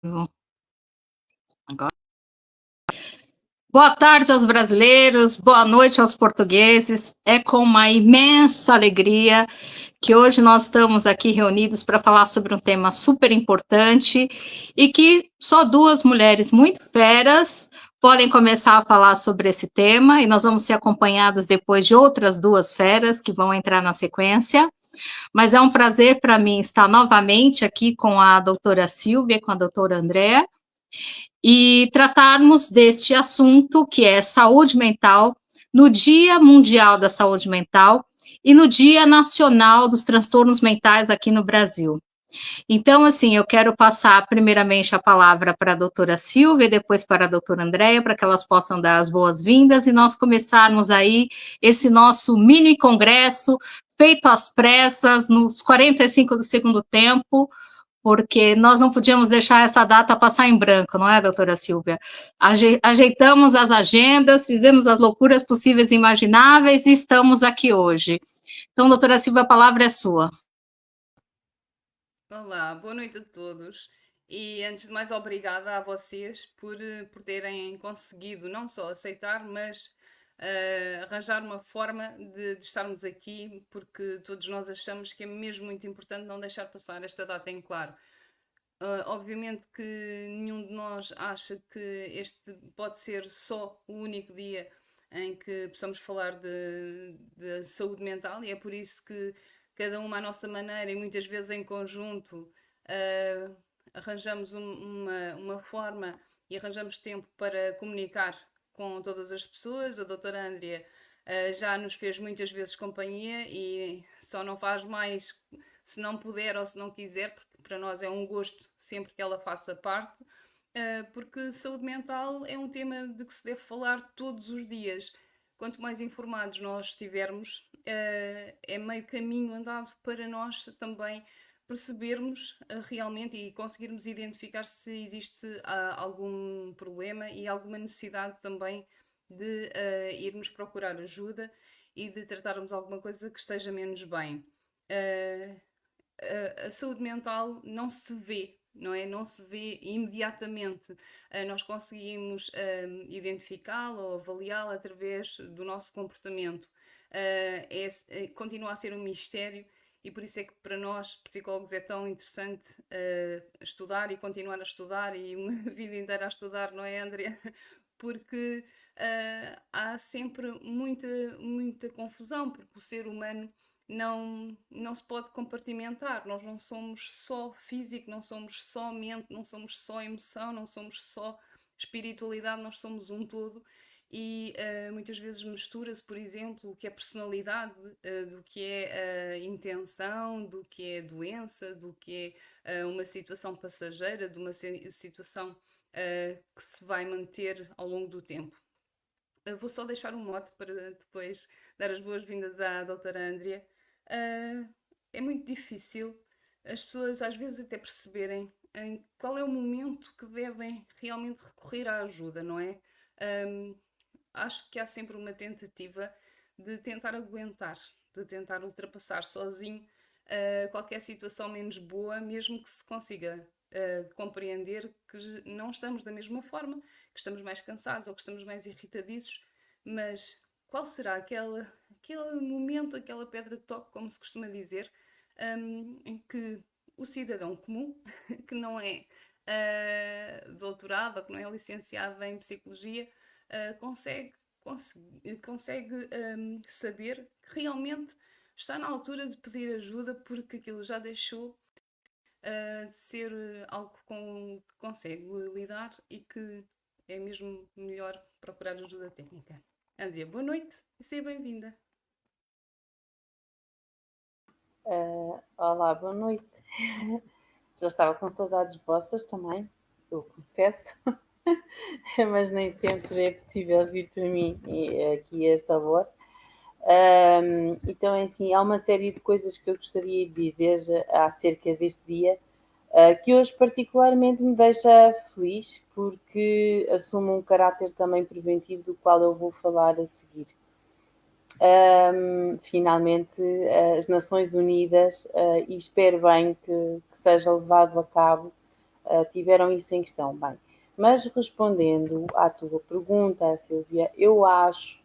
Agora. Boa tarde aos brasileiros, boa noite aos portugueses. É com uma imensa alegria que hoje nós estamos aqui reunidos para falar sobre um tema super importante e que só duas mulheres muito feras podem começar a falar sobre esse tema, e nós vamos ser acompanhados depois de outras duas feras que vão entrar na sequência. Mas é um prazer para mim estar novamente aqui com a doutora Silvia e com a doutora Andréa e tratarmos deste assunto que é saúde mental no Dia Mundial da Saúde Mental e no Dia Nacional dos Transtornos Mentais aqui no Brasil. Então, assim, eu quero passar primeiramente a palavra para a doutora Silvia e depois para a doutora Andréa, para que elas possam dar as boas-vindas e nós começarmos aí esse nosso mini congresso feito às pressas, nos 45 do segundo tempo, porque nós não podíamos deixar essa data passar em branco, não é, doutora Silvia? Ajeitamos as agendas, fizemos as loucuras possíveis e imagináveis e estamos aqui hoje. Então, doutora Silvia, a palavra é sua. Olá, boa noite a todos. E antes de mais, obrigada a vocês por terem conseguido não só aceitar, mas arranjar uma forma de estarmos aqui, porque todos nós achamos que é mesmo muito importante não deixar passar esta data em claro. Obviamente que nenhum de nós acha que este pode ser só o único dia em que possamos falar de saúde mental, e é por isso que cada uma à nossa maneira e muitas vezes em conjunto arranjamos uma forma e arranjamos tempo para comunicar com todas as pessoas. A doutora Andrea já nos fez muitas vezes companhia e só não faz mais se não puder ou se não quiser, porque para nós é um gosto sempre que ela faça parte, porque saúde mental é um tema de que se deve falar todos os dias. Quanto mais informados nós estivermos, é meio caminho andado para nós também percebermos realmente e conseguirmos identificar se existe algum problema e alguma necessidade também de irmos procurar ajuda e de tratarmos alguma coisa que esteja menos bem. A saúde mental não se vê, não é? Não se vê imediatamente. Nós conseguimos identificá-la ou avaliá-la através do nosso comportamento. Continua a ser um mistério e por isso é que para nós, psicólogos, é tão interessante estudar e continuar a estudar e uma vida inteira a estudar, não é, Andrea? Porque há sempre muita confusão, porque o ser humano não se pode compartimentar. Nós não somos só físico, não somos só mente, não somos só emoção, não somos só espiritualidade, nós somos um todo. E muitas vezes mistura-se, por exemplo, o que é personalidade, do que é intenção, do que é doença, do que é uma situação passageira, de uma situação que se vai manter ao longo do tempo. Vou só deixar um mote para depois dar as boas-vindas à doutora Andrea. É muito difícil as pessoas às vezes até perceberem em qual é o momento que devem realmente recorrer à ajuda, não é? Acho que há sempre uma tentativa de tentar aguentar, de tentar ultrapassar sozinho qualquer situação menos boa, mesmo que se consiga compreender que não estamos da mesma forma, que estamos mais cansados ou que estamos mais irritadiços, mas qual será aquele momento, aquela pedra de toque, como se costuma dizer, em que o cidadão comum, que não é doutorado ou que não é licenciado em psicologia, consegue saber que realmente está na altura de pedir ajuda porque aquilo já deixou de ser algo com que consegue lidar e que é mesmo melhor procurar ajuda técnica. Andrea, boa noite e seja bem-vinda. Olá, boa noite. Já estava com saudades vossas também, eu confesso, mas nem sempre é possível vir para mim aqui a esta hora. Então, é assim, há uma série de coisas que eu gostaria de dizer acerca deste dia, que hoje particularmente me deixa feliz, porque assume um caráter também preventivo do qual eu vou falar a seguir. Finalmente as Nações Unidas, e espero bem que seja levado a cabo tiveram isso em questão. Bem, mas respondendo à tua pergunta, Silvia, eu acho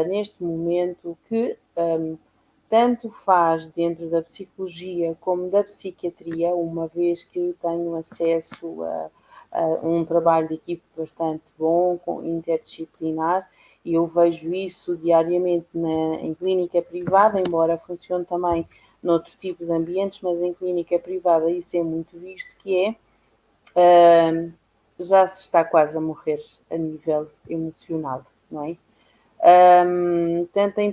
neste momento que tanto faz dentro da psicologia como da psiquiatria, uma vez que eu tenho acesso a um trabalho de equipe bastante bom, interdisciplinar, e eu vejo isso diariamente em clínica privada, embora funcione também noutro tipo de ambientes, mas em clínica privada isso é muito visto, que é, já se está quase a morrer a nível emocional, não é? Tanto em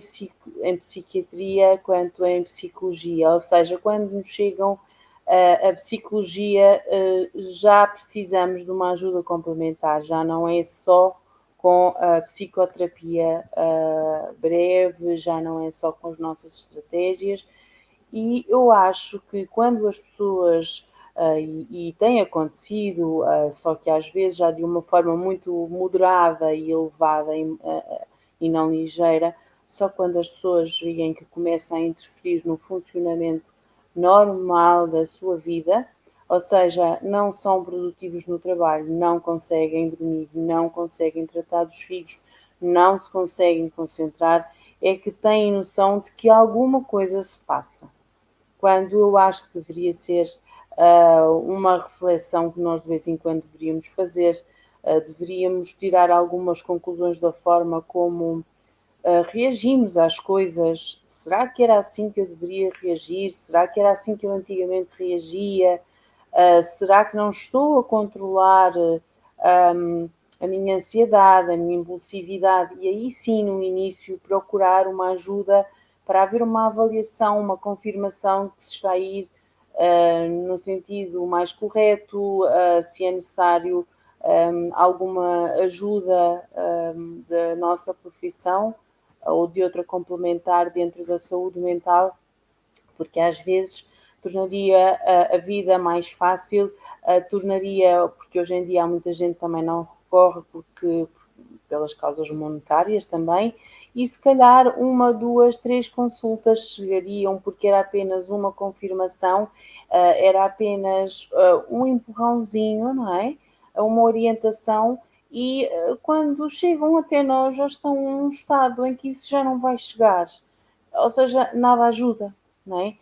psiquiatria quanto em psicologia, ou seja, quando nos chegam a psicologia, já precisamos de uma ajuda complementar, já não é só com a psicoterapia breve, já não é só com as nossas estratégias, e eu acho que quando as pessoas, e tem acontecido, só que às vezes já de uma forma muito moderada e elevada e não ligeira, só quando as pessoas veem que começam a interferir no funcionamento normal da sua vida, ou seja, não são produtivos no trabalho, não conseguem dormir, não conseguem tratar dos filhos, não se conseguem concentrar, é que têm noção de que alguma coisa se passa. Quando eu acho que deveria ser uma reflexão que nós de vez em quando deveríamos fazer, deveríamos tirar algumas conclusões da forma como reagimos às coisas. Será que era assim que eu deveria reagir? Será que era assim que eu antigamente reagia? Será que não estou a controlar a minha ansiedade, a minha impulsividade? E aí sim, no início, procurar uma ajuda para haver uma avaliação, uma confirmação que se está a ir no sentido mais correto, se é necessário alguma ajuda da nossa profissão ou de outra complementar dentro da saúde mental, porque às vezes tornaria a vida mais fácil, tornaria, porque hoje em dia há muita gente também não recorre pelas causas monetárias também, e se calhar 1, 2, 3 consultas chegariam, porque era apenas uma confirmação, era apenas um empurrãozinho, não é? Uma orientação, e quando chegam até nós já estão num estado em que isso já não vai chegar, ou seja, nada ajuda, não é?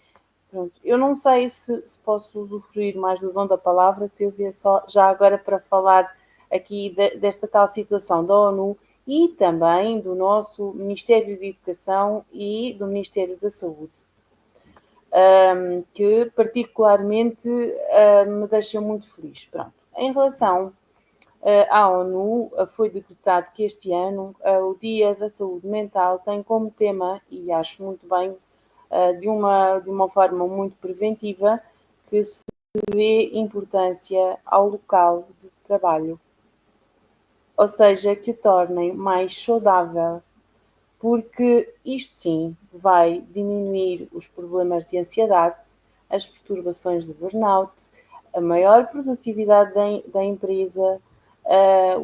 Pronto. Eu não sei se posso usufruir mais do dom da palavra, Silvia, só já agora para falar aqui desta tal situação da ONU e também do nosso Ministério de Educação e do Ministério da Saúde, que particularmente me deixa muito feliz. Pronto. Em relação à ONU, foi decretado que este ano o Dia da Saúde Mental tem como tema, e acho muito bem, de uma forma muito preventiva, que se dê importância ao local de trabalho, ou seja, que o tornem mais saudável, porque isto sim vai diminuir os problemas de ansiedade, as perturbações de burnout, a maior produtividade da empresa,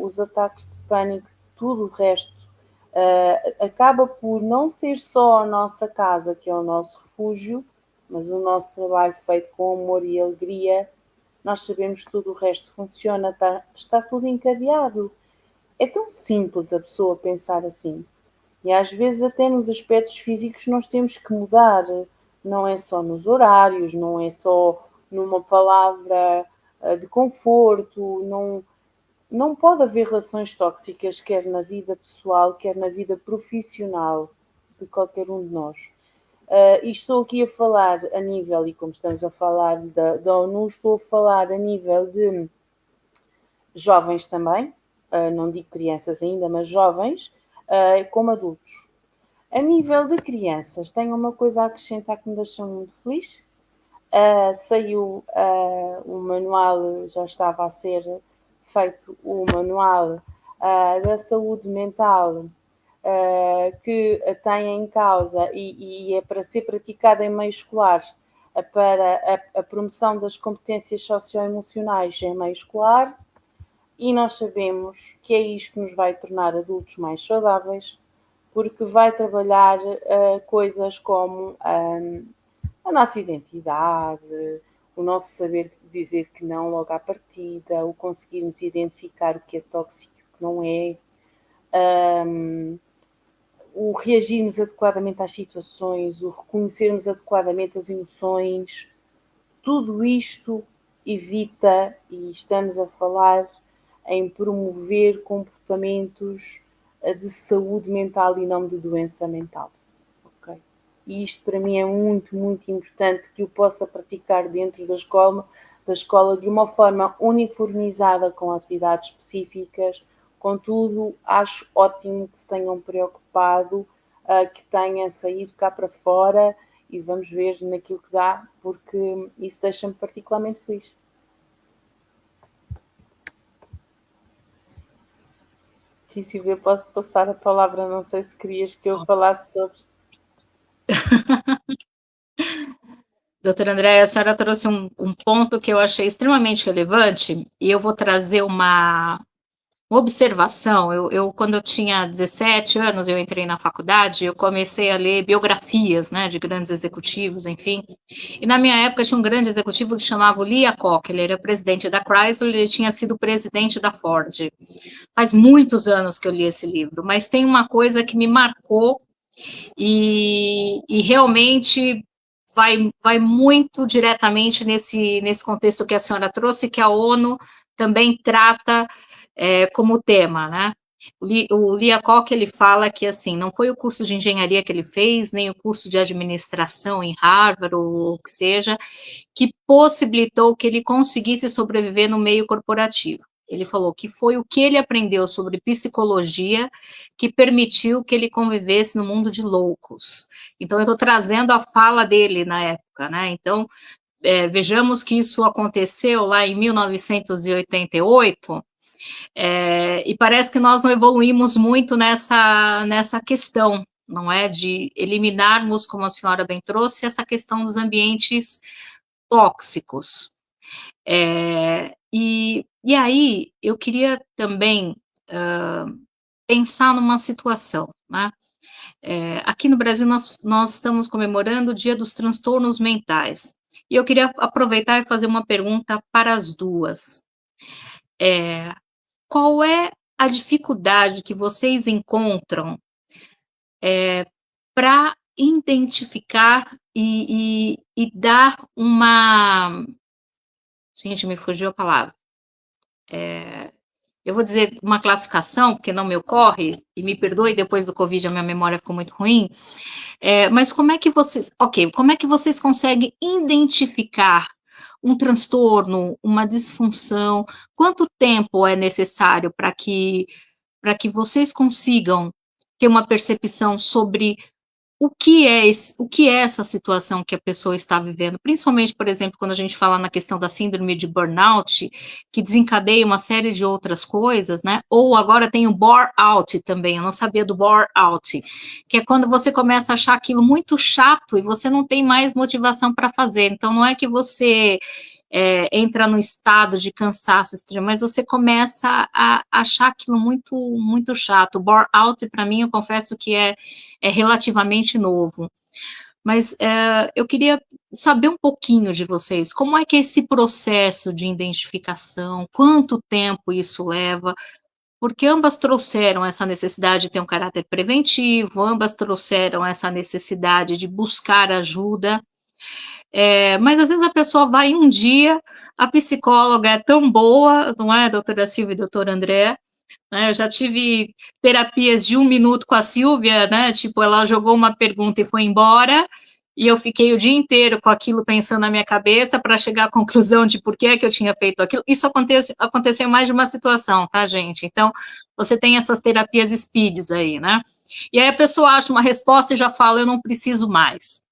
os ataques de pânico, tudo o resto. Acaba por não ser só a nossa casa, que é o nosso refúgio, mas o nosso trabalho feito com amor e alegria. Nós sabemos que tudo o resto funciona, está tudo encadeado. É tão simples a pessoa pensar assim. E às vezes até nos aspectos físicos nós temos que mudar. Não é só nos horários, não é só numa palavra de conforto, não pode haver relações tóxicas, quer na vida pessoal, quer na vida profissional de qualquer um de nós. E estou aqui a falar a nível, e como estamos a falar da ONU, estou a falar a nível de jovens também, não digo crianças ainda, mas jovens, como adultos. A nível de crianças, tenho uma coisa a acrescentar que me deixa muito feliz. Saiu o manual, já estava a ser feito o manual da saúde mental, que tem em causa e é para ser praticada em meio escolar, para a promoção das competências socioemocionais em meio escolar, e nós sabemos que é isto que nos vai tornar adultos mais saudáveis, porque vai trabalhar coisas como a nossa identidade, o nosso saber dizer que não logo à partida, o conseguirmos identificar o que é tóxico e o que não é, o reagirmos adequadamente às situações, o reconhecermos adequadamente as emoções, tudo isto evita, e estamos a falar em promover comportamentos de saúde mental e não de doença mental. Okay? E isto para mim é muito, muito importante que eu possa praticar dentro da escola de uma forma uniformizada com atividades específicas. Contudo, acho ótimo que se tenham preocupado, que tenha saído cá para fora e vamos ver naquilo que dá, porque isso deixa-me particularmente feliz. Sim, Silvia, posso passar a palavra, não sei se querias que eu falasse sobre. Doutora Andréia, a senhora trouxe um ponto que eu achei extremamente relevante e eu vou trazer uma observação. Quando eu tinha 17 anos, eu entrei na faculdade, eu comecei a ler biografias, né, de grandes executivos, enfim. E na minha época tinha um grande executivo que chamava Lee Iacocca, ele era presidente da Chrysler, ele tinha sido presidente da Ford. Faz muitos anos que eu li esse livro, mas tem uma coisa que me marcou e realmente vai muito diretamente nesse contexto que a senhora trouxe, que a ONU também trata como tema, né? O Lee Iacocca, ele fala que, assim, não foi o curso de engenharia que ele fez, nem o curso de administração em Harvard, ou o que seja, que possibilitou que ele conseguisse sobreviver no meio corporativo. Ele falou que foi o que ele aprendeu sobre psicologia que permitiu que ele convivesse no mundo de loucos. Então, eu estou trazendo a fala dele na época, né? Então, vejamos que isso aconteceu lá em 1988, e parece que nós não evoluímos muito nessa questão, não é? De eliminarmos, como a senhora bem trouxe, essa questão dos ambientes tóxicos. E aí, eu queria também pensar numa situação, né? Aqui no Brasil, nós estamos comemorando o Dia dos Transtornos Mentais. E eu queria aproveitar e fazer uma pergunta para as duas. Qual é a dificuldade que vocês encontram para identificar e dar uma... Gente, me fugiu a palavra. Eu vou dizer uma classificação, porque não me ocorre, e me perdoe, depois do Covid a minha memória ficou muito ruim, mas como é que vocês conseguem identificar um transtorno, uma disfunção? Quanto tempo é necessário para que vocês consigam ter uma percepção sobre o que é essa situação que a pessoa está vivendo, principalmente, por exemplo, quando a gente fala na questão da síndrome de burnout, que desencadeia uma série de outras coisas, né? Ou agora tem o bore-out também, eu não sabia do bore-out, que é quando você começa a achar aquilo muito chato e você não tem mais motivação para fazer. Então, não é que você entra no estado de cansaço extremo, mas você começa a achar aquilo muito, muito chato. O bore-out, para mim, eu confesso que é relativamente novo. Mas eu queria saber um pouquinho de vocês, como é que é esse processo de identificação, quanto tempo isso leva, porque ambas trouxeram essa necessidade de ter um caráter preventivo, ambas trouxeram essa necessidade de buscar ajuda, mas às vezes a pessoa vai um dia, a psicóloga é tão boa, não é, doutora Silvia e doutor André, né, eu já tive terapias de 1 minuto com a Silvia, né, tipo, ela jogou uma pergunta e foi embora, e eu fiquei o dia inteiro com aquilo pensando na minha cabeça para chegar à conclusão de por que é que eu tinha feito aquilo. Isso aconteceu em mais de uma situação, tá, gente? Então, você tem essas terapias speeds aí, né? E aí a pessoa acha uma resposta e já fala, eu não preciso mais.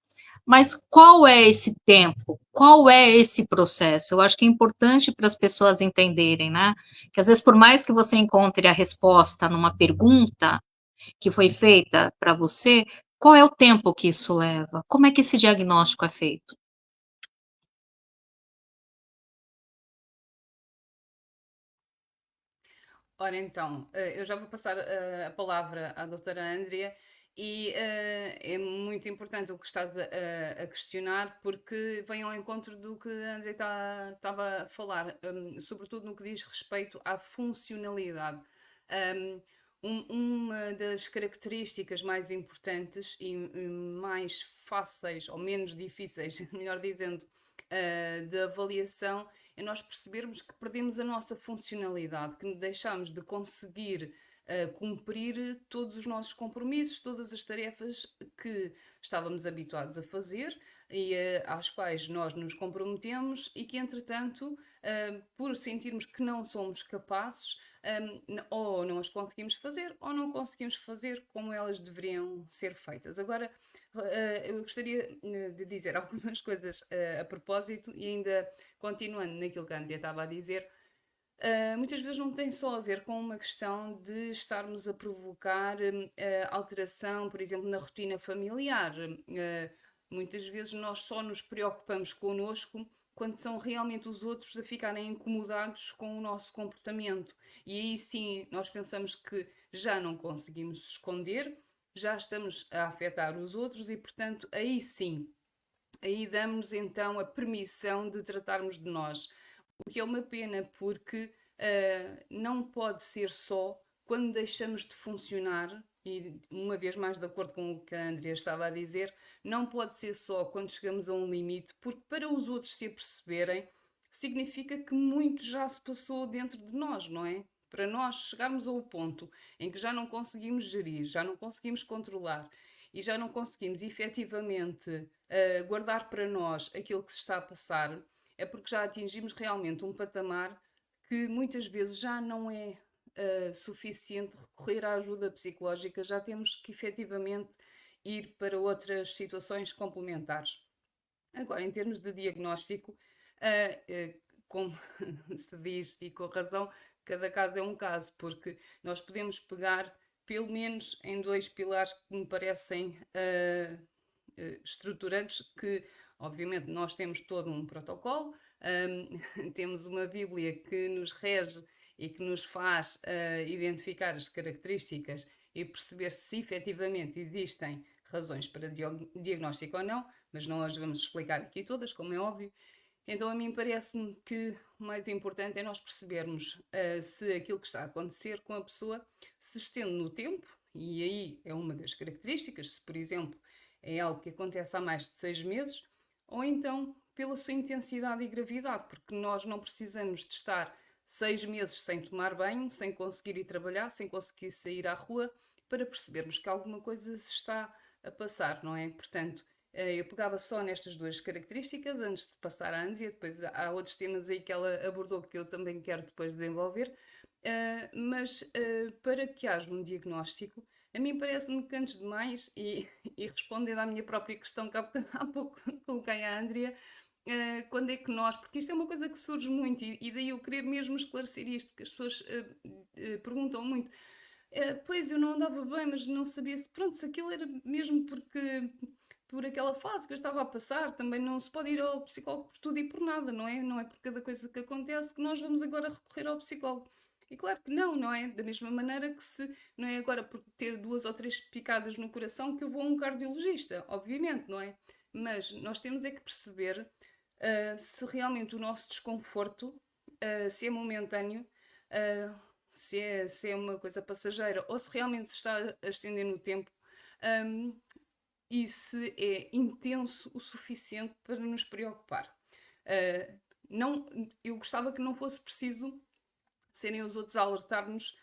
Mas qual é esse tempo? Qual é esse processo? Eu acho que é importante para as pessoas entenderem, né? Que às vezes, por mais que você encontre a resposta numa pergunta que foi feita para você, qual é o tempo que isso leva? Como é que esse diagnóstico é feito? Ora então, eu já vou passar a palavra à doutora Andrea E é muito importante o que estás a questionar, porque vem ao encontro do que a André estava a falar, sobretudo no que diz respeito à funcionalidade. Um, uma das características mais importantes e mais fáceis, ou menos difíceis, melhor dizendo, de avaliação é nós percebermos que perdemos a nossa funcionalidade, que deixamos de conseguir cumprir todos os nossos compromissos, todas as tarefas que estávamos habituados a fazer e às quais nós nos comprometemos e que, entretanto, por sentirmos que não somos capazes, ou não as conseguimos fazer ou não conseguimos fazer como elas deveriam ser feitas. Agora, eu gostaria de dizer algumas coisas a propósito e ainda continuando naquilo que a Andrea estava a dizer. Muitas vezes não tem só a ver com uma questão de estarmos a provocar alteração, por exemplo, na rotina familiar. Muitas vezes nós só nos preocupamos connosco quando são realmente os outros a ficarem incomodados com o nosso comportamento. E aí sim nós pensamos que já não conseguimos esconder, já estamos a afetar os outros e, portanto, aí sim, aí damos então a permissão de tratarmos de nós. O que é uma pena, porque não pode ser só quando deixamos de funcionar, e uma vez mais de acordo com o que a Andrea estava a dizer, não pode ser só quando chegamos a um limite, porque para os outros se aperceberem, significa que muito já se passou dentro de nós, não é? Para nós chegarmos ao ponto em que já não conseguimos gerir, já não conseguimos controlar e já não conseguimos efetivamente guardar para nós aquilo que se está a passar, é porque já atingimos realmente um patamar que muitas vezes já não é suficiente recorrer à ajuda psicológica, já temos que efetivamente ir para outras situações complementares. Agora, em termos de diagnóstico, como se diz, e com razão, cada caso é um caso, porque nós podemos pegar pelo menos em dois pilares que me parecem estruturantes, que obviamente nós temos todo um protocolo, temos uma Bíblia que nos rege e que nos faz identificar as características e perceber se efetivamente existem razões para diagnóstico ou não, mas não as vamos explicar aqui todas, como é óbvio. Então a mim parece-me que o mais importante é nós percebermos se aquilo que está a acontecer com a pessoa se estende no tempo, e aí é uma das características, se por exemplo é algo que acontece há mais de 6 meses, ou então pela sua intensidade e gravidade, porque nós não precisamos de estar 6 meses sem tomar banho, sem conseguir ir trabalhar, sem conseguir sair à rua, para percebermos que alguma coisa se está a passar, não é? Portanto, eu pegava só nestas duas características antes de passar à Andrea, depois há outros temas aí que ela abordou que eu também quero depois desenvolver, mas para que haja um diagnóstico, a mim parece-me que antes de mais, e respondendo à minha própria questão que há pouco coloquei à Andrea, quando é que nós, porque isto é uma coisa que surge muito e daí eu querer mesmo esclarecer isto, porque as pessoas perguntam muito, pois eu não andava bem, mas não sabia se, pronto, se aquilo era mesmo porque por aquela fase que eu estava a passar, também não se pode ir ao psicólogo por tudo e por nada, não é? Não é por cada coisa que acontece que nós vamos agora recorrer ao psicólogo. E claro que não, não é? Da mesma maneira que se não é agora por ter 2 ou 3 picadas no coração que eu vou a um cardiologista, obviamente, não é? Mas nós temos é que perceber se realmente o nosso desconforto, se é momentâneo, se é uma coisa passageira ou se realmente se está a estender no tempo, e se é intenso o suficiente para nos preocupar. Não, eu gostava que não fosse preciso serem os outros a alertar-nos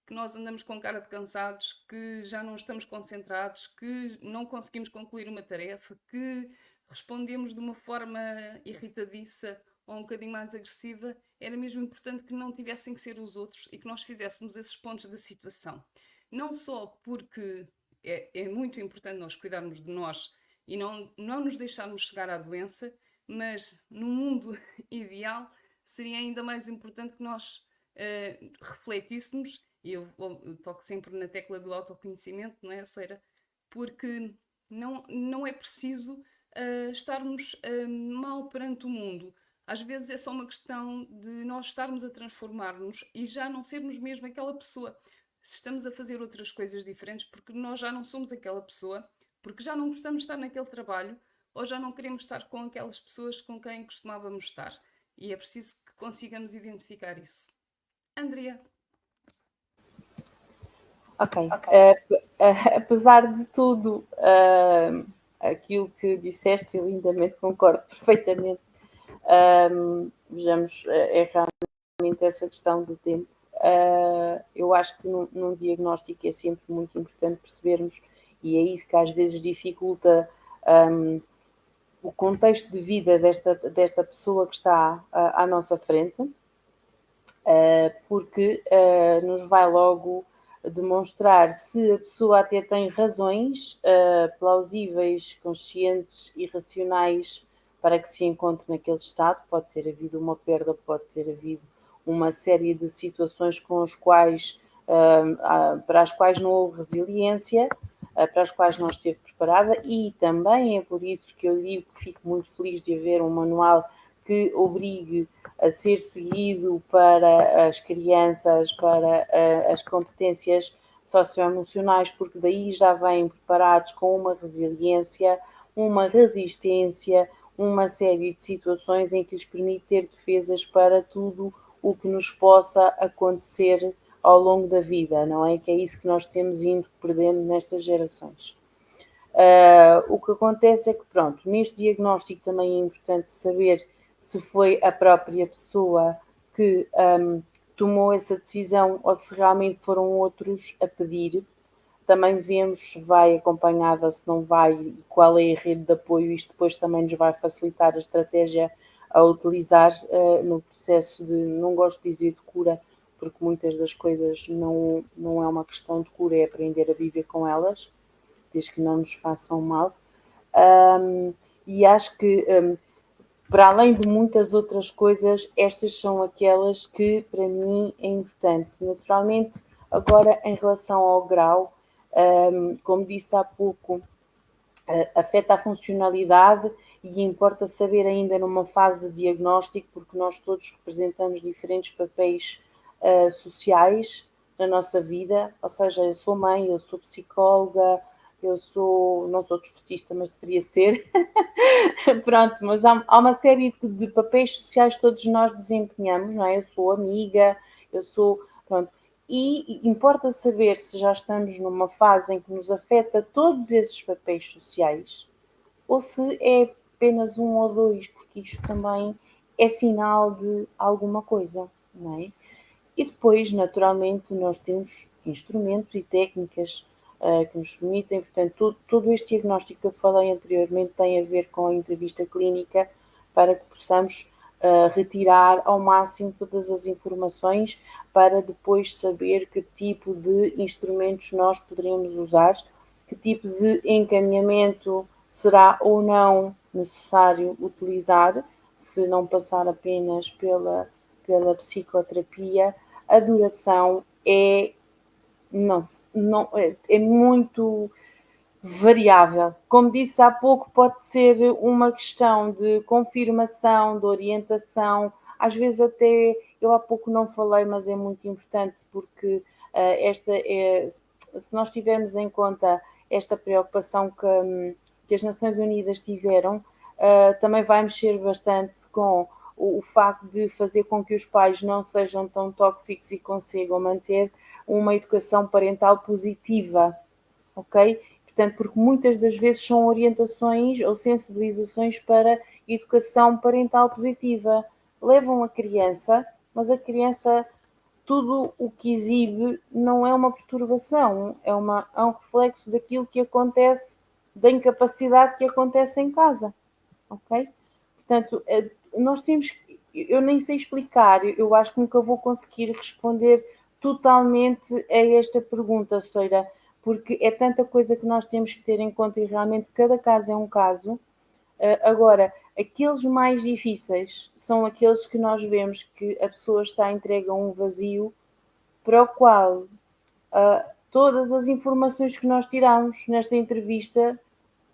que nós andamos com cara de cansados, que já não estamos concentrados, que não conseguimos concluir uma tarefa, que respondemos de uma forma irritadiça ou um bocadinho mais agressiva. Era mesmo importante que não tivessem que ser os outros e que nós fizéssemos esses pontos da situação. Não só porque é muito importante nós cuidarmos de nós e não nos deixarmos chegar à doença, mas no mundo ideal seria ainda mais importante que nós refletíssemos, e eu toco sempre na tecla do autoconhecimento, não é, Seira? Porque não é preciso estarmos mal perante o mundo. Às vezes é só uma questão de nós estarmos a transformar-nos e já não sermos mesmo aquela pessoa. se estamos a fazer outras coisas diferentes porque nós já não somos aquela pessoa, porque já não gostamos de estar naquele trabalho ou já não queremos estar com aquelas pessoas com quem costumávamos estar. E é preciso que consigamos identificar isso. Andrea. Ok. Apesar de tudo, aquilo que disseste, eu lindamente concordo perfeitamente. Vejamos, é realmente essa questão do tempo. Eu acho que num diagnóstico é sempre muito importante percebermos, e é isso que às vezes dificulta o contexto de vida desta pessoa que está à nossa frente, porque nos vai logo demonstrar se a pessoa até tem razões plausíveis, conscientes e racionais para que se encontre naquele estado. Pode ter havido uma perda, pode ter havido uma série de situações com as quais, para as quais não houve resiliência, para as quais não esteve preparada, e também é por isso que eu digo que fico muito feliz de haver um manual que obrigue a ser seguido para as crianças, para as competências socioemocionais, porque daí já vêm preparados com uma resiliência, uma resistência, uma série de situações em que lhes permite ter defesas para tudo o que nos possa acontecer ao longo da vida, não é? Que é isso que nós temos indo perdendo nestas gerações. O que acontece é que, pronto, neste diagnóstico também é importante saber se foi a própria pessoa que tomou essa decisão ou se realmente foram outros a pedir. Também vemos se vai acompanhada, se não vai, qual é a rede de apoio. Isto depois também nos vai facilitar a estratégia a utilizar no processo de, não gosto de dizer de cura, porque muitas das coisas não é uma questão de cura, é aprender a viver com elas, desde que não nos façam mal. E acho que, para além de muitas outras coisas, estas são aquelas que para mim é importante. Naturalmente, agora em relação ao grau, como disse há pouco, afeta a funcionalidade e importa saber ainda numa fase de diagnóstico, porque nós todos representamos diferentes papéis sociais na nossa vida, ou seja, eu sou mãe, eu sou psicóloga, não sou desportista, mas deveria ser. Pronto, mas há uma série de papéis sociais que todos nós desempenhamos, não é? Eu sou amiga, pronto. E importa saber se já estamos numa fase em que nos afeta todos esses papéis sociais ou se é apenas um ou dois, porque isto também é sinal de alguma coisa, não é? E depois, naturalmente, nós temos instrumentos e técnicas que nos permitem, portanto, todo este diagnóstico que eu falei anteriormente tem a ver com a entrevista clínica para que possamos retirar ao máximo todas as informações para depois saber que tipo de instrumentos nós poderemos usar, que tipo de encaminhamento será ou não necessário utilizar, se não passar apenas pela psicoterapia. A duração é muito variável. Como disse há pouco, pode ser uma questão de confirmação, de orientação, às vezes até, eu há pouco não falei, mas é muito importante porque se nós tivermos em conta esta preocupação que as Nações Unidas tiveram, também vai mexer bastante com o facto de fazer com que os pais não sejam tão tóxicos e consigam manter uma educação parental positiva, ok? Portanto, porque muitas das vezes são orientações ou sensibilizações para educação parental positiva. Levam a criança, mas a criança, tudo o que exibe não é uma perturbação, é um reflexo daquilo que acontece, da incapacidade que acontece em casa, ok? Portanto, nós temos, eu nem sei explicar, eu acho que nunca vou conseguir responder totalmente a esta pergunta, Soira, porque é tanta coisa que nós temos que ter em conta e realmente cada caso é um caso. Agora, aqueles mais difíceis são aqueles que nós vemos que a pessoa está entregue a um vazio para o qual todas as informações que nós tiramos nesta entrevista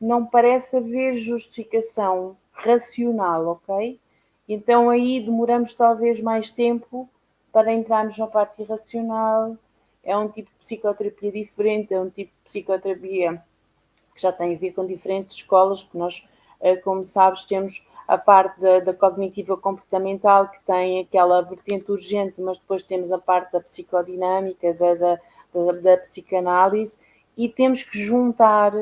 não parece haver justificação racional, ok? Então aí demoramos talvez mais tempo para entrarmos na parte irracional é um tipo de psicoterapia diferente, é um tipo de psicoterapia que já tem a ver com diferentes escolas, porque nós, como sabes, temos a parte da cognitiva comportamental, que tem aquela vertente urgente, mas depois temos a parte da psicodinâmica, da psicanálise, e temos que juntar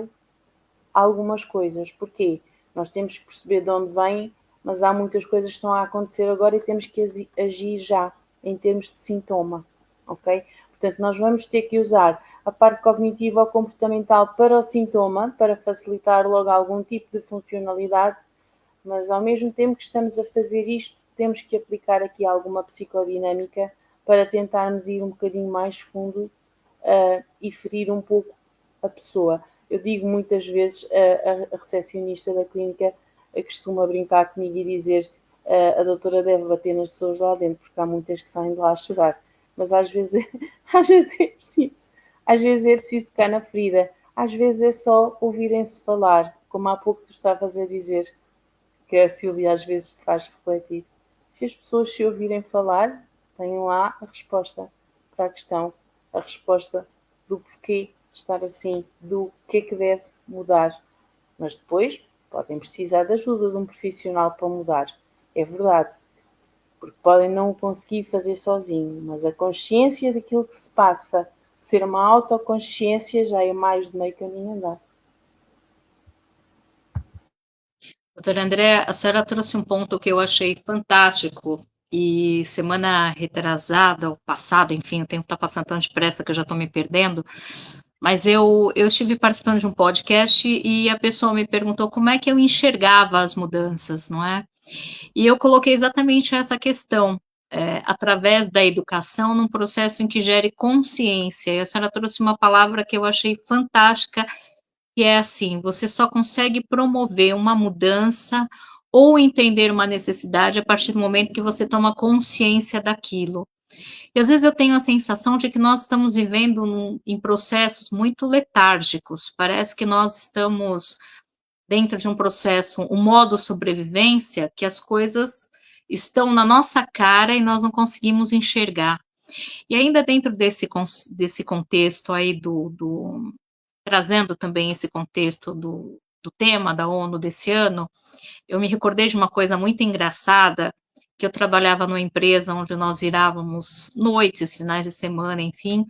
algumas coisas. Porquê? Nós temos que perceber de onde vem, mas há muitas coisas que estão a acontecer agora e temos que agir já, em termos de sintoma, ok? Portanto, nós vamos ter que usar a parte cognitiva ou comportamental para o sintoma, para facilitar logo algum tipo de funcionalidade, mas ao mesmo tempo que estamos a fazer isto, temos que aplicar aqui alguma psicodinâmica para tentarmos ir um bocadinho mais fundo e ferir um pouco a pessoa. Eu digo muitas vezes, a recepcionista da clínica costuma brincar comigo e dizer a doutora deve bater nas pessoas lá dentro, porque há muitas que saem de lá a chorar. Mas às vezes é preciso. Às vezes é preciso tocar na ferida. Às vezes é só ouvirem-se falar, como há pouco tu estavas a dizer, que a Silvia às vezes te faz refletir. Se as pessoas se ouvirem falar, têm lá a resposta para a questão, a resposta do porquê estar assim, do que é que deve mudar. Mas depois podem precisar de ajuda de um profissional para mudar. É verdade. Porque podem não conseguir fazer sozinho, mas a consciência daquilo que se passa, ser uma autoconsciência, já é mais de meio caminho andado. Doutora André, a senhora trouxe um ponto que eu achei fantástico, e semana retrasada, ou passada, enfim, o tempo está passando tão depressa que eu já estou me perdendo, mas eu estive participando de um podcast e a pessoa me perguntou como é que eu enxergava as mudanças, não é? E eu coloquei exatamente essa questão, através da educação, num processo em que gere consciência, e a senhora trouxe uma palavra que eu achei fantástica, que é assim, você só consegue promover uma mudança ou entender uma necessidade a partir do momento que você toma consciência daquilo. E às vezes eu tenho a sensação de que nós estamos vivendo em processos muito letárgicos, parece que nós estamos dentro de um processo, um modo sobrevivência, que as coisas estão na nossa cara e nós não conseguimos enxergar. E ainda dentro desse contexto aí trazendo também esse contexto do tema da ONU desse ano, eu me recordei de uma coisa muito engraçada, que eu trabalhava numa empresa onde nós virávamos noites, finais de semana, enfim,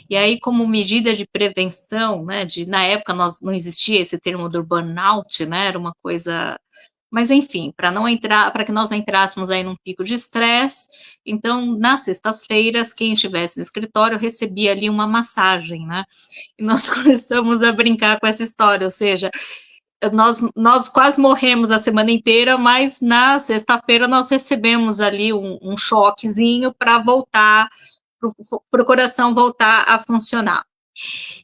e aí como medida de prevenção, né, na época não existia esse termo do burnout, né, era uma coisa, mas enfim, para que nós não entrássemos aí num pico de estresse, então nas sextas-feiras, quem estivesse no escritório recebia ali uma massagem, né, e nós começamos a brincar com essa história, ou seja, nós quase morremos a semana inteira, mas na sexta-feira nós recebemos ali um choquezinho para voltar, para o coração voltar a funcionar.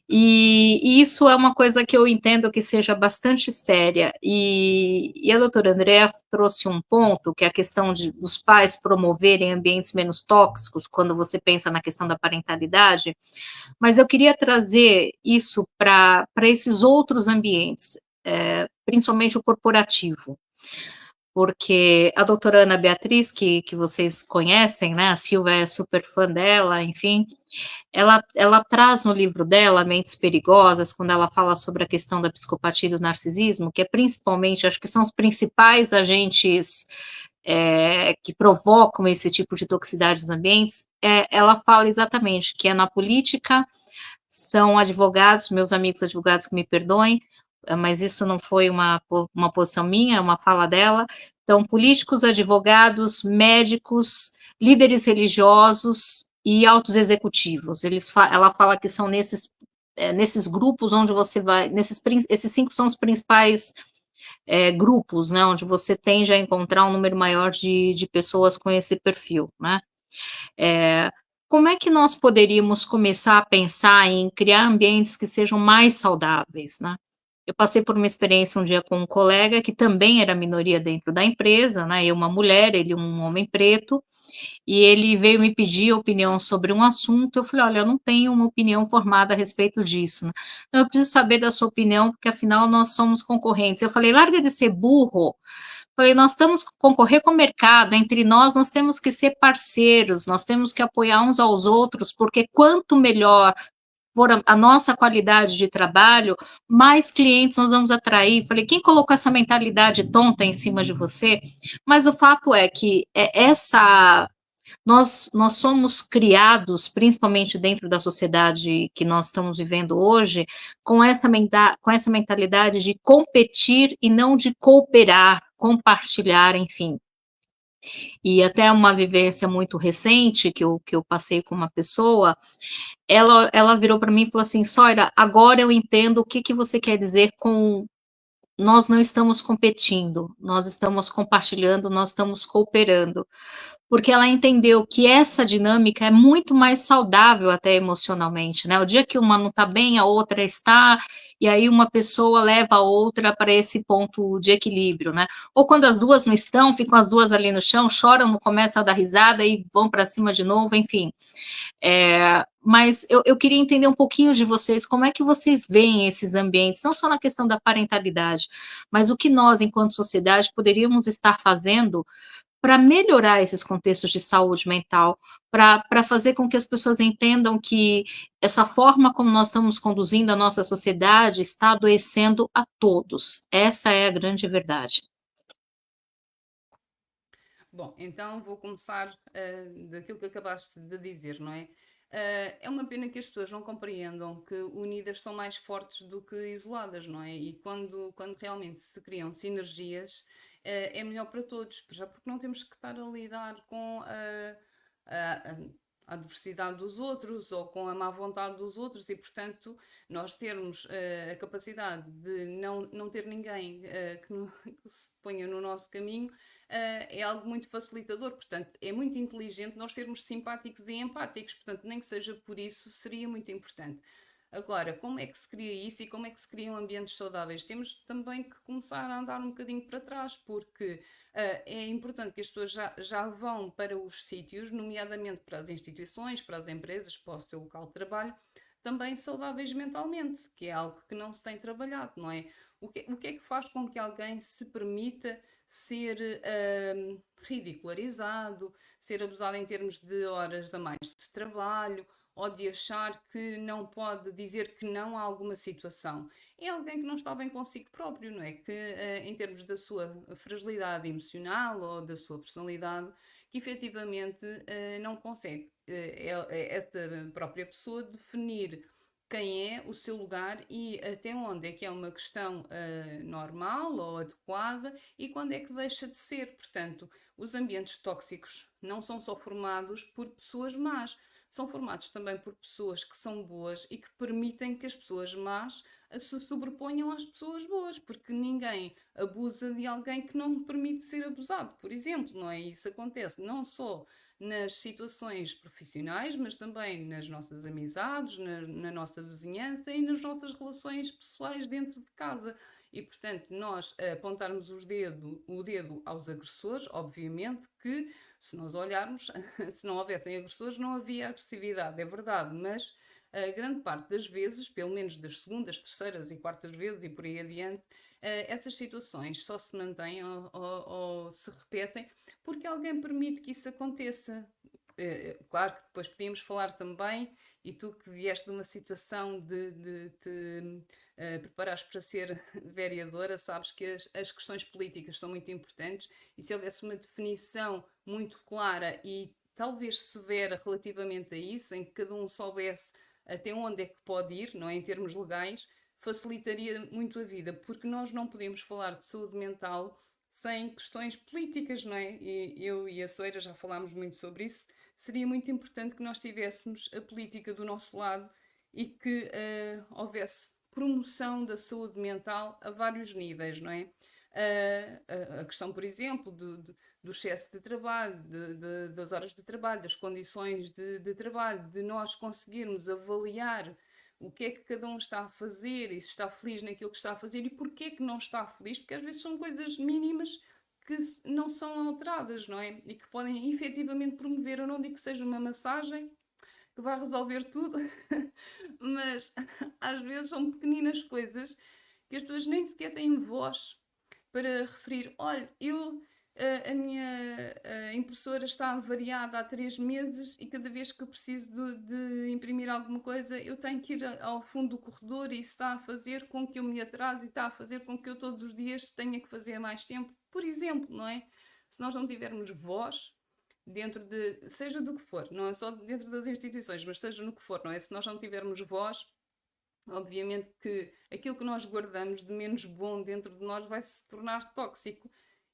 E isso é uma coisa que eu entendo que seja bastante séria, e a doutora Andrea trouxe um ponto, que é a questão dos pais promoverem ambientes menos tóxicos, quando você pensa na questão da parentalidade, mas eu queria trazer isso para esses outros ambientes, principalmente o corporativo, porque a doutora Ana Beatriz, que vocês conhecem, né, a Silvia é super fã dela, enfim, ela traz no livro dela, Mentes Perigosas, quando ela fala sobre a questão da psicopatia e do narcisismo, que é principalmente, acho que são os principais agentes que provocam esse tipo de toxicidade nos ambientes, ela fala exatamente que é na política, são advogados, meus amigos advogados que me perdoem, mas isso não foi uma posição minha, é uma fala dela. Então, políticos, advogados, médicos, líderes religiosos e altos executivos. Ela fala que são nesses grupos onde você vai, esses 5 são os principais grupos, né, onde você tende a encontrar um número maior de pessoas com esse perfil, né. Como é que nós poderíamos começar a pensar em criar ambientes que sejam mais saudáveis, né? Eu passei por uma experiência um dia com um colega que também era minoria dentro da empresa, né? Eu uma mulher, ele um homem preto, e ele veio me pedir opinião sobre um assunto. Eu falei, olha, eu não tenho uma opinião formada a respeito disso, né? Eu preciso saber da sua opinião, porque afinal nós somos concorrentes. Eu falei, larga de ser burro, Falei, nós temos que concorrer com o mercado, entre nós temos que ser parceiros, nós temos que apoiar uns aos outros, porque quanto melhor for a nossa qualidade de trabalho, mais clientes nós vamos atrair. Falei, quem colocou essa mentalidade tonta em cima de você? Mas o fato é que nós somos criados, principalmente dentro da sociedade que nós estamos vivendo hoje, com essa mentalidade de competir e não de cooperar, compartilhar, enfim. E até uma vivência muito recente que eu passei com uma pessoa, ela virou para mim e falou assim: Soira, agora eu entendo o que, que você quer dizer com nós não estamos competindo, nós estamos compartilhando, nós estamos cooperando. Porque ela entendeu que essa dinâmica é muito mais saudável até emocionalmente, né? O dia que uma não está bem, a outra está, e aí uma pessoa leva a outra para esse ponto de equilíbrio, né? Ou quando as duas não estão, ficam as duas ali no chão, choram, começam a dar risada e vão para cima de novo, enfim. Mas eu queria entender um pouquinho de vocês, como é que vocês veem esses ambientes, não só na questão da parentalidade, mas o que nós, enquanto sociedade, poderíamos estar fazendo para melhorar esses contextos de saúde mental, para fazer com que as pessoas entendam que essa forma como nós estamos conduzindo a nossa sociedade está adoecendo a todos. Essa é a grande verdade. Bom, então vou começar daquilo que acabaste de dizer, não é? É uma pena que as pessoas não compreendam que unidas são mais fortes do que isoladas, não é? E quando realmente se criam sinergias, é melhor para todos, já porque não temos que estar a lidar com a- a diversidade dos outros ou com a má vontade dos outros e, portanto, nós termos a capacidade de não ter ninguém que se ponha no nosso caminho é algo muito facilitador. Portanto, é muito inteligente nós sermos simpáticos e empáticos. Portanto, nem que seja por isso, seria muito importante. Agora, como é que se cria isso e como é que se criam ambientes saudáveis? Temos também que começar a andar um bocadinho para trás, porque é importante que as pessoas já vão para os sítios, nomeadamente para as instituições, para as empresas, para o seu local de trabalho, também saudáveis mentalmente, que é algo que não se tem trabalhado, não é? O que é que faz com que alguém se permita ser ridicularizado, ser abusado em termos de horas a mais de trabalho, ou de achar que não pode dizer que não a alguma situação? É alguém que não está bem consigo próprio, não é? Que em termos da sua fragilidade emocional ou da sua personalidade, que efetivamente não consegue esta própria pessoa definir quem é o seu lugar e até onde é que é uma questão normal ou adequada e quando é que deixa de ser. Portanto, os ambientes tóxicos não são só formados por pessoas más, são formados também por pessoas que são boas e que permitem que as pessoas más se sobreponham às pessoas boas, porque ninguém abusa de alguém que não permite ser abusado, por exemplo, não é? Isso acontece não só nas situações profissionais, mas também nas nossas amizades, na nossa vizinhança e nas nossas relações pessoais dentro de casa. E, portanto, nós apontarmos o dedo aos agressores, obviamente que, se nós olharmos, se não houvessem agressores, não havia agressividade, é verdade, mas a grande parte das vezes, pelo menos das segundas, terceiras e quartas vezes e por aí adiante, essas situações só se mantêm ou se repetem porque alguém permite que isso aconteça. Claro que depois podíamos falar também, e tu que vieste de uma situação de te preparares para ser vereadora, sabes que as questões políticas são muito importantes e se houvesse uma definição muito clara e talvez severa relativamente a isso, em que cada um soubesse até onde é que pode ir, não é, em termos legais, facilitaria muito a vida, porque nós não podemos falar de saúde mental sem questões políticas, não é? E eu e a Soeira já falámos muito sobre isso. Seria muito importante que nós tivéssemos a política do nosso lado e que houvesse promoção da saúde mental a vários níveis, não é? A questão, por exemplo, do excesso de trabalho, das horas de trabalho, das condições de trabalho, de nós conseguirmos avaliar o que é que cada um está a fazer e se está feliz naquilo que está a fazer e porquê é que não está feliz, porque às vezes são coisas mínimas que não são alteradas, não é? E que podem efetivamente promover. Eu não digo que seja uma massagem que vai resolver tudo, mas às vezes são pequeninas coisas que as pessoas nem sequer têm voz para referir, olha, a minha impressora está avariada há 3 meses e cada vez que eu preciso de imprimir alguma coisa, eu tenho que ir ao fundo do corredor e isso está a fazer com que eu me atrase e está a fazer com que eu todos os dias tenha que fazer mais tempo, por exemplo, não é? Se nós não tivermos voz dentro de, seja do que for, não é só dentro das instituições, mas seja no que for, não é? Se nós não tivermos voz, obviamente que aquilo que nós guardamos de menos bom dentro de nós vai se tornar tóxico.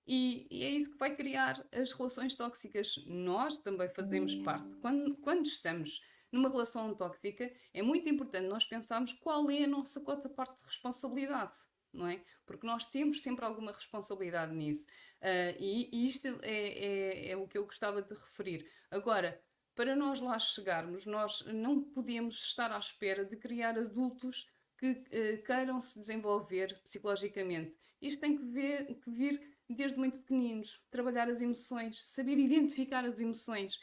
E é isso que vai criar as relações tóxicas. Nós também fazemos parte. Quando estamos numa relação tóxica, é muito importante nós pensarmos qual é a nossa cota-parte de responsabilidade, não é? Porque nós temos sempre alguma responsabilidade nisso. E isto é o que eu gostava de referir. Agora, para nós lá chegarmos, nós não podemos estar à espera de criar adultos que queiram se desenvolver psicologicamente. Isto tem que vir desde muito pequeninos, trabalhar as emoções, saber identificar as emoções.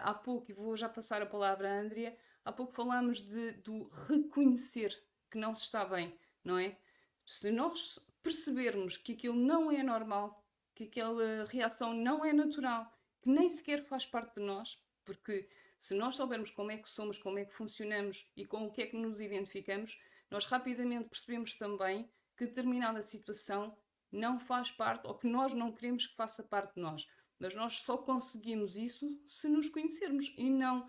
Há pouco, e vou já passar a palavra à Andrea, há pouco falámos do reconhecer que não se está bem, não é? Se nós percebermos que aquilo não é normal, que aquela reação não é natural, que nem sequer faz parte de nós, porque se nós soubermos como é que somos, como é que funcionamos e com o que é que nos identificamos, nós rapidamente percebemos também que determinada situação não faz parte ou que nós não queremos que faça parte de nós. Mas nós só conseguimos isso se nos conhecermos e não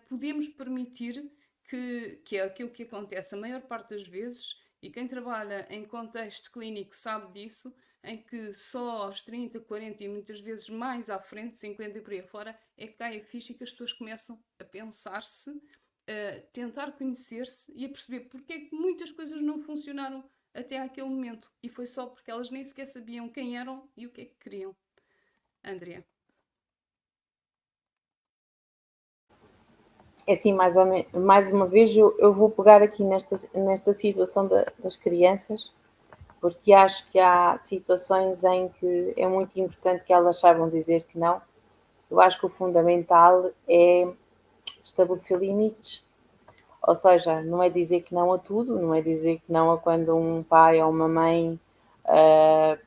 podemos permitir que é aquilo que acontece a maior parte das vezes, e quem trabalha em contexto clínico sabe disso, em que só aos 30, 40 e muitas vezes mais à frente, 50 e por aí fora, é que cai a ficha e que as pessoas começam a pensar-se, a tentar conhecer-se e a perceber porque é que muitas coisas não funcionaram até àquele momento. E foi só porque elas nem sequer sabiam quem eram e o que é que queriam. Andrea. É assim, mais uma vez, eu vou pegar aqui nesta situação das crianças, porque acho que há situações em que é muito importante que elas saibam dizer que não. Eu acho que o fundamental é estabelecer limites, ou seja, não é dizer que não a tudo, não é dizer que não a quando um pai ou uma mãe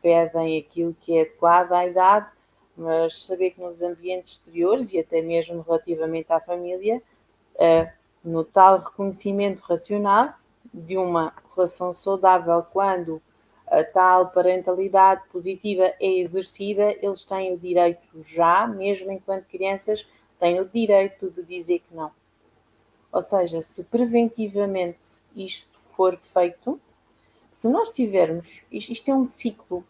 pedem aquilo que é adequado à idade, mas saber que nos ambientes exteriores e até mesmo relativamente à família, no tal reconhecimento racional de uma relação saudável, quando a tal parentalidade positiva é exercida, eles têm o direito já, mesmo enquanto crianças, têm o direito de dizer que não. Ou seja, se preventivamente isto for feito, se nós tivermos, isto é um ciclo,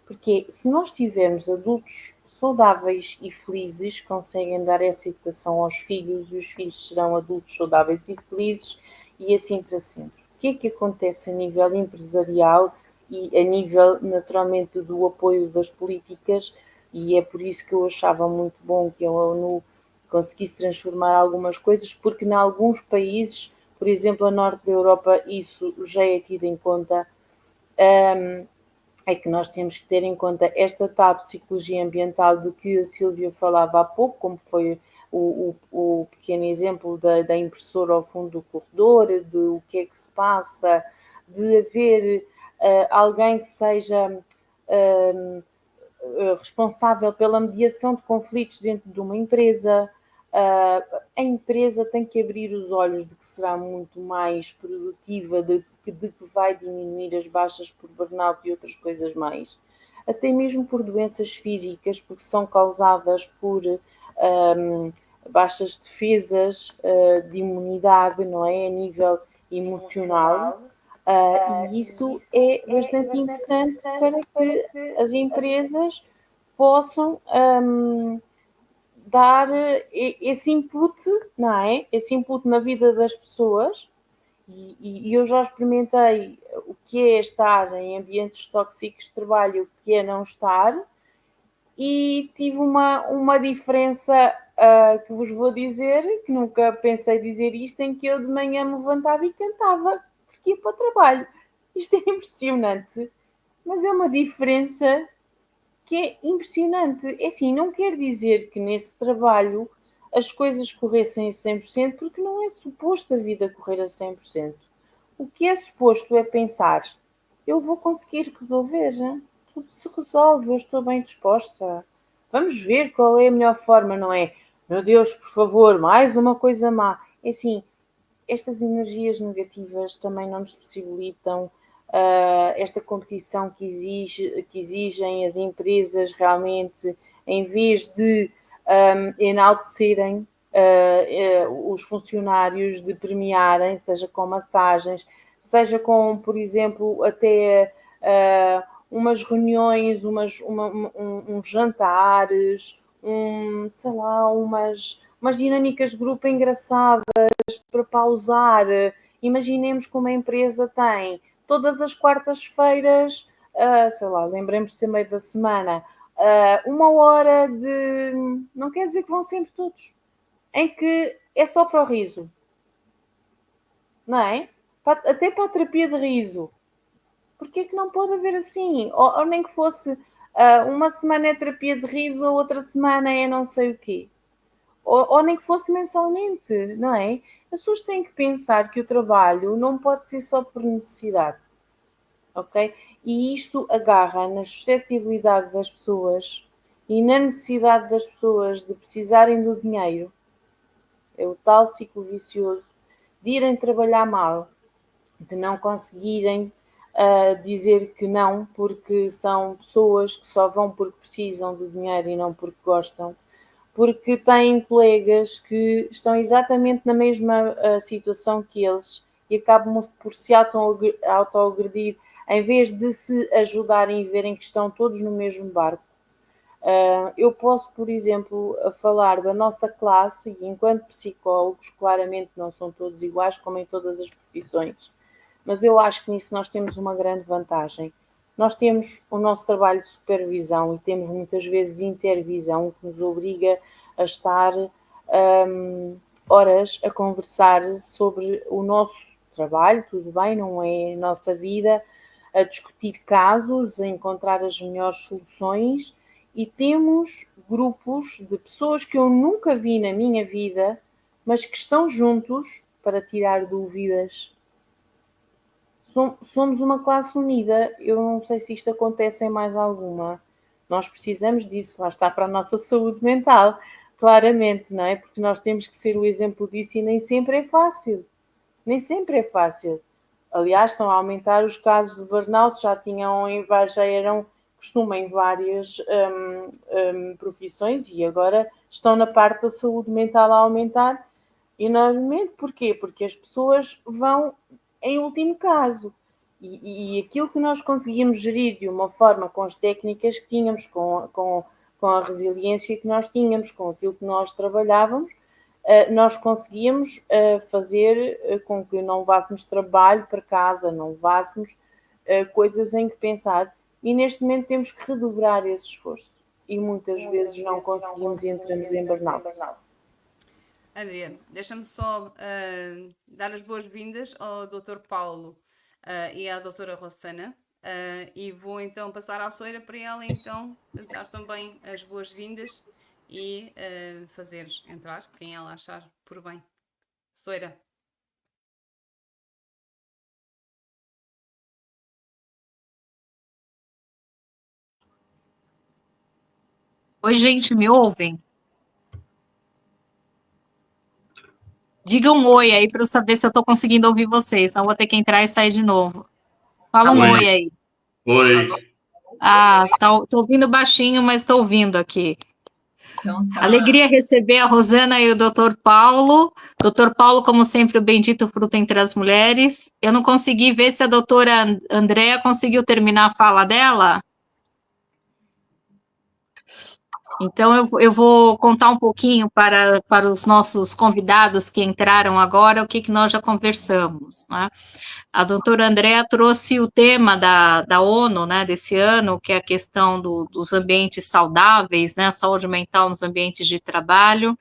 porque se nós tivermos adultos saudáveis e felizes, conseguem dar essa educação aos filhos, e os filhos serão adultos saudáveis e felizes, e assim para sempre. O que é que acontece a nível empresarial e a nível, naturalmente, do apoio das políticas? E é por isso que eu achava muito bom que a ONU conseguisse transformar algumas coisas, porque em alguns países, por exemplo, a norte da Europa, isso já é tido em conta. É que nós temos que ter em conta esta tal psicologia ambiental de que a Sílvia falava há pouco, como foi o pequeno exemplo da impressora ao fundo do corredor, de o que é que se passa, de haver alguém que seja responsável pela mediação de conflitos dentro de uma empresa. A empresa tem que abrir os olhos de que será muito mais produtiva, de que vai diminuir as baixas por burnout e outras coisas mais, até mesmo por doenças físicas, porque são causadas por baixas defesas de imunidade, não é? A nível emocional. E isso é bastante importante para que as empresas possam dar esse input, não é? Esse input na vida das pessoas. E eu já experimentei o que é estar em ambientes tóxicos de trabalho, o que é não estar, e tive uma diferença que vos vou dizer, que nunca pensei dizer isto, em que eu de manhã me levantava e cantava, porque ia para o trabalho. Isto é impressionante, mas é uma diferença que é impressionante. É assim, não quer dizer que nesse trabalho as coisas corressem a 100%, porque não é suposto a vida correr a 100%. O que é suposto é pensar eu vou conseguir resolver, né? Tudo se resolve, eu estou bem disposta. Vamos ver qual é a melhor forma, não é? Meu Deus, por favor, mais uma coisa má. É assim, estas energias negativas também não nos possibilitam esta competição que exigem as empresas realmente, em vez de enaltecerem os funcionários, de premiarem, seja com massagens, seja com, por exemplo, até umas reuniões, uns jantares, sei lá, umas dinâmicas de grupo engraçadas para pausar. Imaginemos que uma empresa tem todas as quartas-feiras, sei lá, lembremos de ser meio da semana, 1 hora de. Não quer dizer que vão sempre todos, em que é só para o riso, não é? Até para a terapia de riso. Porquê que não pode haver assim? Ou nem que fosse uma semana é terapia de riso, a outra semana é não sei o quê. Ou nem que fosse mensalmente, não é? As pessoas têm que pensar que o trabalho não pode ser só por necessidade, ok? E isto agarra na suscetibilidade das pessoas e na necessidade das pessoas de precisarem do dinheiro. É o tal ciclo vicioso de irem trabalhar mal, de não conseguirem dizer que não, porque são pessoas que só vão porque precisam do dinheiro e não porque gostam, porque têm colegas que estão exatamente na mesma situação que eles e acabam por se autoagredir em vez de se ajudarem e verem que estão todos no mesmo barco. Eu posso, por exemplo, falar da nossa classe e enquanto psicólogos, claramente não são todos iguais, como em todas as profissões, mas eu acho que nisso nós temos uma grande vantagem. Nós temos o nosso trabalho de supervisão e temos muitas vezes intervisão, que nos obriga a estar horas a conversar sobre o nosso trabalho, tudo bem, não é a nossa vida, a discutir casos, a encontrar as melhores soluções, e temos grupos de pessoas que eu nunca vi na minha vida, mas que estão juntos para tirar dúvidas. Somos uma classe unida. Eu não sei se isto acontece em mais alguma. Nós precisamos disso, lá está, para a nossa saúde mental, claramente, não é? Porque nós temos que ser o exemplo disso e nem sempre é fácil. Nem sempre é fácil. Aliás, estão a aumentar os casos de burnout, já eram costume em várias profissões e agora estão na parte da saúde mental a aumentar enormemente. Porquê? Porque as pessoas vão em último caso. E aquilo que nós conseguimos gerir de uma forma com as técnicas que tínhamos, com a resiliência que nós tínhamos, com aquilo que nós trabalhávamos, nós conseguíamos fazer com que não levássemos trabalho para casa, não levássemos coisas em que pensar. E neste momento temos que redobrar esse esforço. E muitas vezes não conseguimos e entramos em burnout. Andrea, deixa-me só dar as boas-vindas ao Dr. Paulo e à doutora Rossana, e vou então passar à Soira para ela então dar também as boas-vindas e fazer entrar quem ela achar por bem. Soira. Oi, gente, me ouvem? Diga um oi aí para eu saber se eu estou conseguindo ouvir vocês, senão vou ter que entrar e sair de novo. Fala um oi aí. Oi. Ah, tô ouvindo baixinho, mas estou ouvindo aqui. Então, tá. Alegria receber a Rosana e o Dr. Paulo. Dr. Paulo, como sempre, o bendito fruto entre as mulheres. Eu não consegui ver se a doutora Andréa conseguiu terminar a fala dela. Então, eu vou contar um pouquinho para os nossos convidados que entraram agora, o que nós já conversamos, né? A doutora Andréa trouxe o tema da ONU, né, desse ano, que é a questão dos ambientes saudáveis, né, saúde mental nos ambientes de trabalho.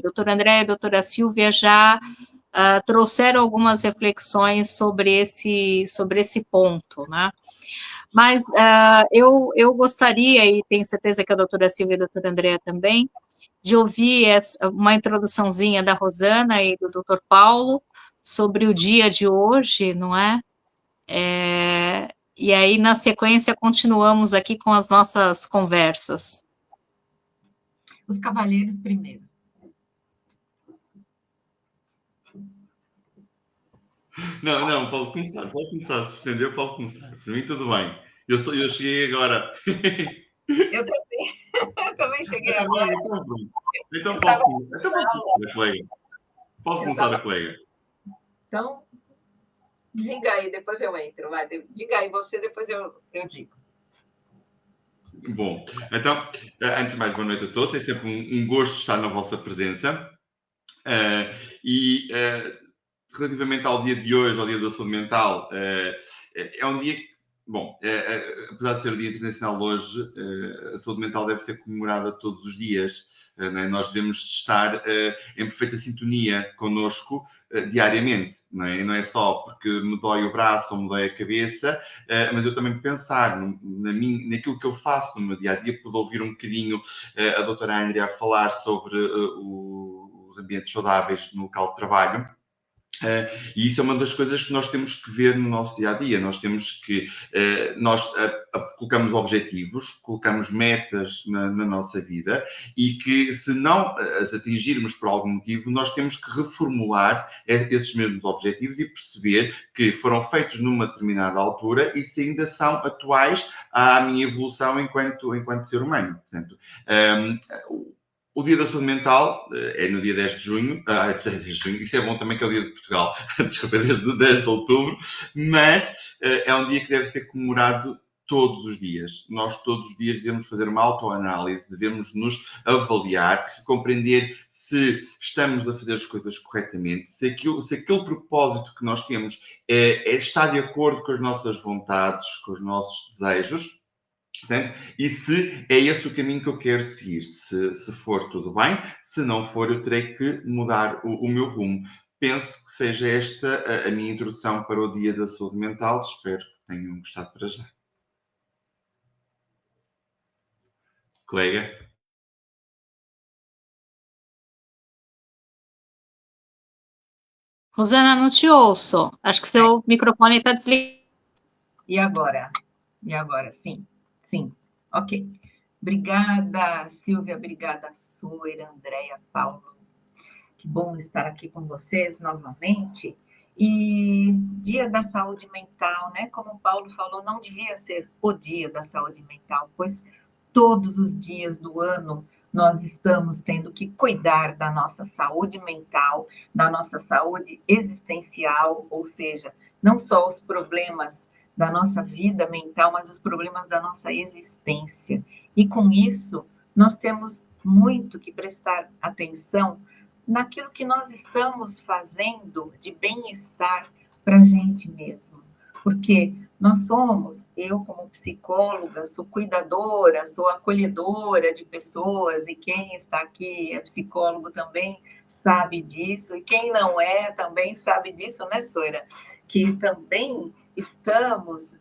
Doutora Andréa e a doutora Silvia já trouxeram algumas reflexões sobre esse ponto, né? Mas eu gostaria, e tenho certeza que a doutora Silvia e a doutora Andréa também, de ouvir uma introduçãozinha da Rosana e do doutor Paulo sobre o dia de hoje, não é? E aí, na sequência, continuamos aqui com as nossas conversas. Os cavalheiros primeiro. Não, pode começar, se pretender, pode começar. Para mim, tudo bem. Eu cheguei agora. Eu também cheguei agora. Então pode começar, colega. Pode começar, colega. Então, diga aí, depois eu entro. Vai. Diga aí você, depois eu digo. Bom, então, antes de mais, boa noite a todos. É sempre um gosto estar na vossa presença. Relativamente ao dia de hoje, ao Dia da Saúde Mental, é um dia que, bom, apesar de ser o Dia Internacional hoje, a saúde mental deve ser comemorada todos os dias. Né? Nós devemos estar em perfeita sintonia connosco diariamente. Não é só porque me dói o braço ou me dói a cabeça, mas eu também pensar naquilo que eu faço no meu dia-a-dia. Pude ouvir um bocadinho a doutora Andrea falar sobre os ambientes saudáveis no local de trabalho. E isso é uma das coisas que nós temos que ver no nosso dia-a-dia. Nós temos que... nós colocamos objetivos, colocamos metas na nossa vida e que, se não as atingirmos por algum motivo, nós temos que reformular esses mesmos objetivos e perceber que foram feitos numa determinada altura e se ainda são atuais à minha evolução enquanto ser humano. Portanto, o Dia da Saúde Mental é no dia 10 de junho. 10 de junho. Isso é bom também, que é o dia de Portugal. Desculpa, desde 10 de outubro. Mas é um dia que deve ser comemorado todos os dias. Nós todos os dias devemos fazer uma autoanálise, devemos nos avaliar, compreender se estamos a fazer as coisas corretamente, se aquele propósito que nós temos está de acordo com as nossas vontades, com os nossos desejos. Portanto, e se é esse o caminho que eu quero seguir. Se for, tudo bem. Se não for, eu terei que mudar o meu rumo. Penso que seja esta a minha introdução para o Dia da Saúde Mental. Espero que tenham gostado para já. Colega? Rosana, não te ouço. Acho que seu microfone está desligado. E agora? Sim. Ok. Obrigada, Silvia. Obrigada, Suer, Andréia, Paulo. Que bom estar aqui com vocês novamente. E Dia da Saúde Mental, né? Como o Paulo falou, não devia ser o Dia da Saúde Mental, pois todos os dias do ano nós estamos tendo que cuidar da nossa saúde mental, da nossa saúde existencial, ou seja, não só os problemas da nossa vida mental, mas os problemas da nossa existência. E com isso, nós temos muito que prestar atenção naquilo que nós estamos fazendo de bem-estar para a gente mesmo. Porque nós somos, eu como psicóloga, sou cuidadora, sou acolhedora de pessoas, e quem está aqui é psicólogo também sabe disso, e quem não é também sabe disso, né, Soira? Que também estamos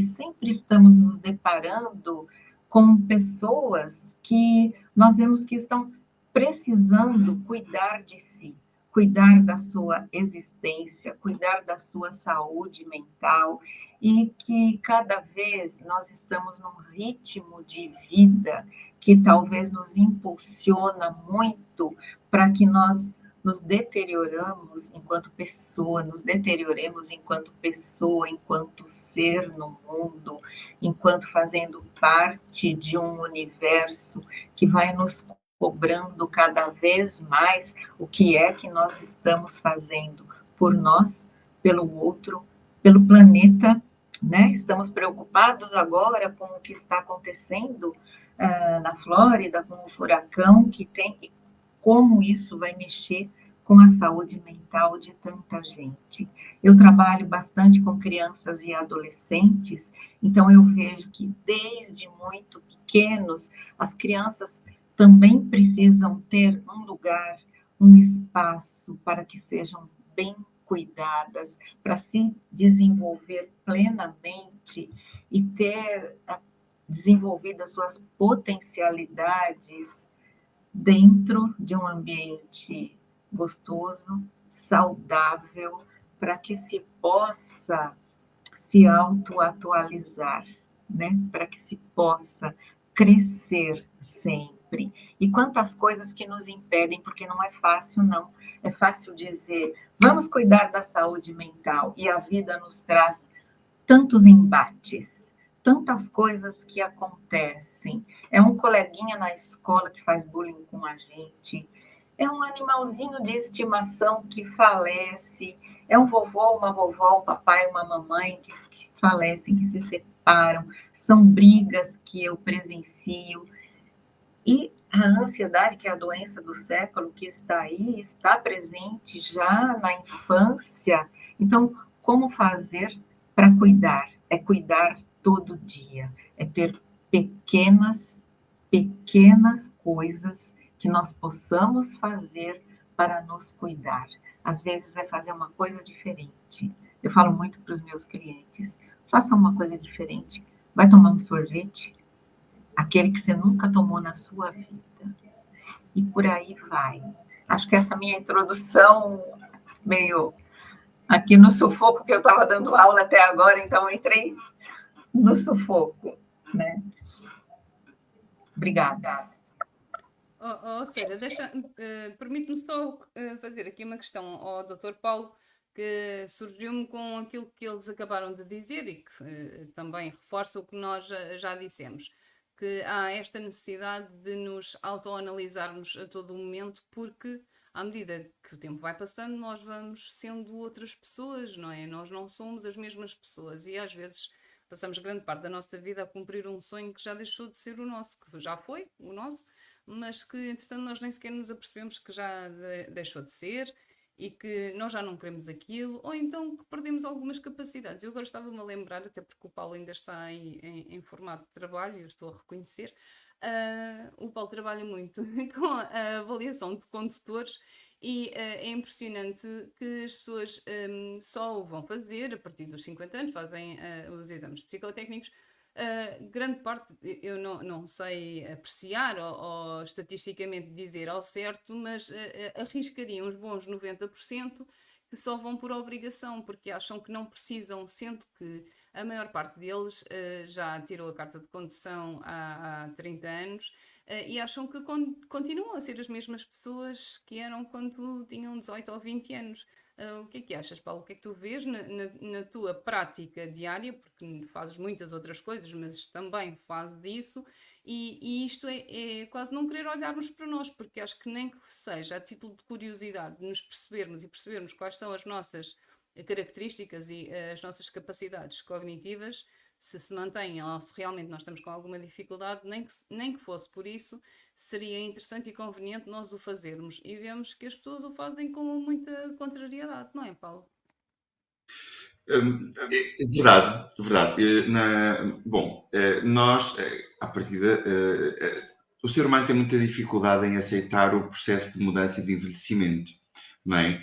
sempre estamos nos deparando com pessoas que nós vemos que estão precisando cuidar de si, cuidar da sua existência, cuidar da sua saúde mental, e que cada vez nós estamos num ritmo de vida que talvez nos impulsiona muito para que nós nos deterioremos enquanto pessoa, enquanto ser no mundo, enquanto fazendo parte de um universo que vai nos cobrando cada vez mais o que é que nós estamos fazendo por nós, pelo outro, pelo planeta, né? Estamos preocupados agora com o que está acontecendo na Flórida, com o furacão que tem, e como isso vai mexer com a saúde mental de tanta gente. Eu trabalho bastante com crianças e adolescentes, então eu vejo que desde muito pequenos as crianças também precisam ter um lugar, um espaço para que sejam bem cuidadas, para se desenvolver plenamente e ter desenvolvido as suas potencialidades dentro de um ambiente gostoso, saudável, para que se possa se autoatualizar, né? Para que se possa crescer sempre. E quantas coisas que nos impedem, porque não é fácil, não. É fácil dizer, vamos cuidar da saúde mental, e a vida nos traz tantos embates, tantas coisas que acontecem. É um coleguinha na escola que faz bullying com a gente, é um animalzinho de estimação que falece, é um vovô, uma vovó, um papai, uma mamãe que falecem, que se separam, são brigas que eu presencio. E a ansiedade, que é a doença do século, que está aí, está presente já na infância. Então, como fazer para cuidar? É cuidar todo dia, é ter pequenas coisas que nós possamos fazer para nos cuidar. Às vezes é fazer uma coisa diferente. Eu falo muito para os meus clientes, faça uma coisa diferente. Vai tomar um sorvete, aquele que você nunca tomou na sua vida. E por aí vai. Acho que essa minha introdução, meio aqui no sufoco, que eu estava dando aula até agora, então eu entrei no sufoco, né? Obrigada. Célia, permite-me só fazer aqui uma questão ao Dr. Paulo, que surgiu-me com aquilo que eles acabaram de dizer e que também reforça o que nós já dissemos, que há esta necessidade de nos autoanalisarmos a todo o momento, porque à medida que o tempo vai passando, nós vamos sendo outras pessoas, não é? Nós não somos as mesmas pessoas e às vezes passamos grande parte da nossa vida a cumprir um sonho que já deixou de ser o nosso, que já foi o nosso, mas que entretanto nós nem sequer nos apercebemos que já deixou de ser e que nós já não queremos aquilo, ou então que perdemos algumas capacidades. Eu agora estava-me a lembrar, até porque o Paulo ainda está aí em formato de trabalho, eu estou a reconhecer, o Paulo trabalha muito com a avaliação de condutores e é impressionante que as pessoas só o vão fazer a partir dos 50 anos, fazem os exames psicotécnicos. Grande parte, eu não sei apreciar ou estatisticamente dizer ao certo, mas arriscaria uns bons 90% que só vão por obrigação, porque acham que não precisam, sendo que a maior parte deles já tirou a carta de condução há 30 anos e acham que continuam a ser as mesmas pessoas que eram quando tinham 18 ou 20 anos. O que é que achas, Paulo? O que é que tu vês na tua prática diária? Porque fazes muitas outras coisas, mas também fazes isso, e isto é quase não querer olharmos para nós, porque acho que nem que seja a título de curiosidade de nos percebermos e percebermos quais são as nossas características e as nossas capacidades cognitivas, se mantêm ou se realmente nós estamos com alguma dificuldade, nem que fosse por isso, seria interessante e conveniente nós o fazermos. E vemos que as pessoas o fazem com muita contrariedade, não é, Paulo? É verdade, verdade. Bom, nós, à partida, o ser humano tem muita dificuldade em aceitar o processo de mudança e de envelhecimento. Não é?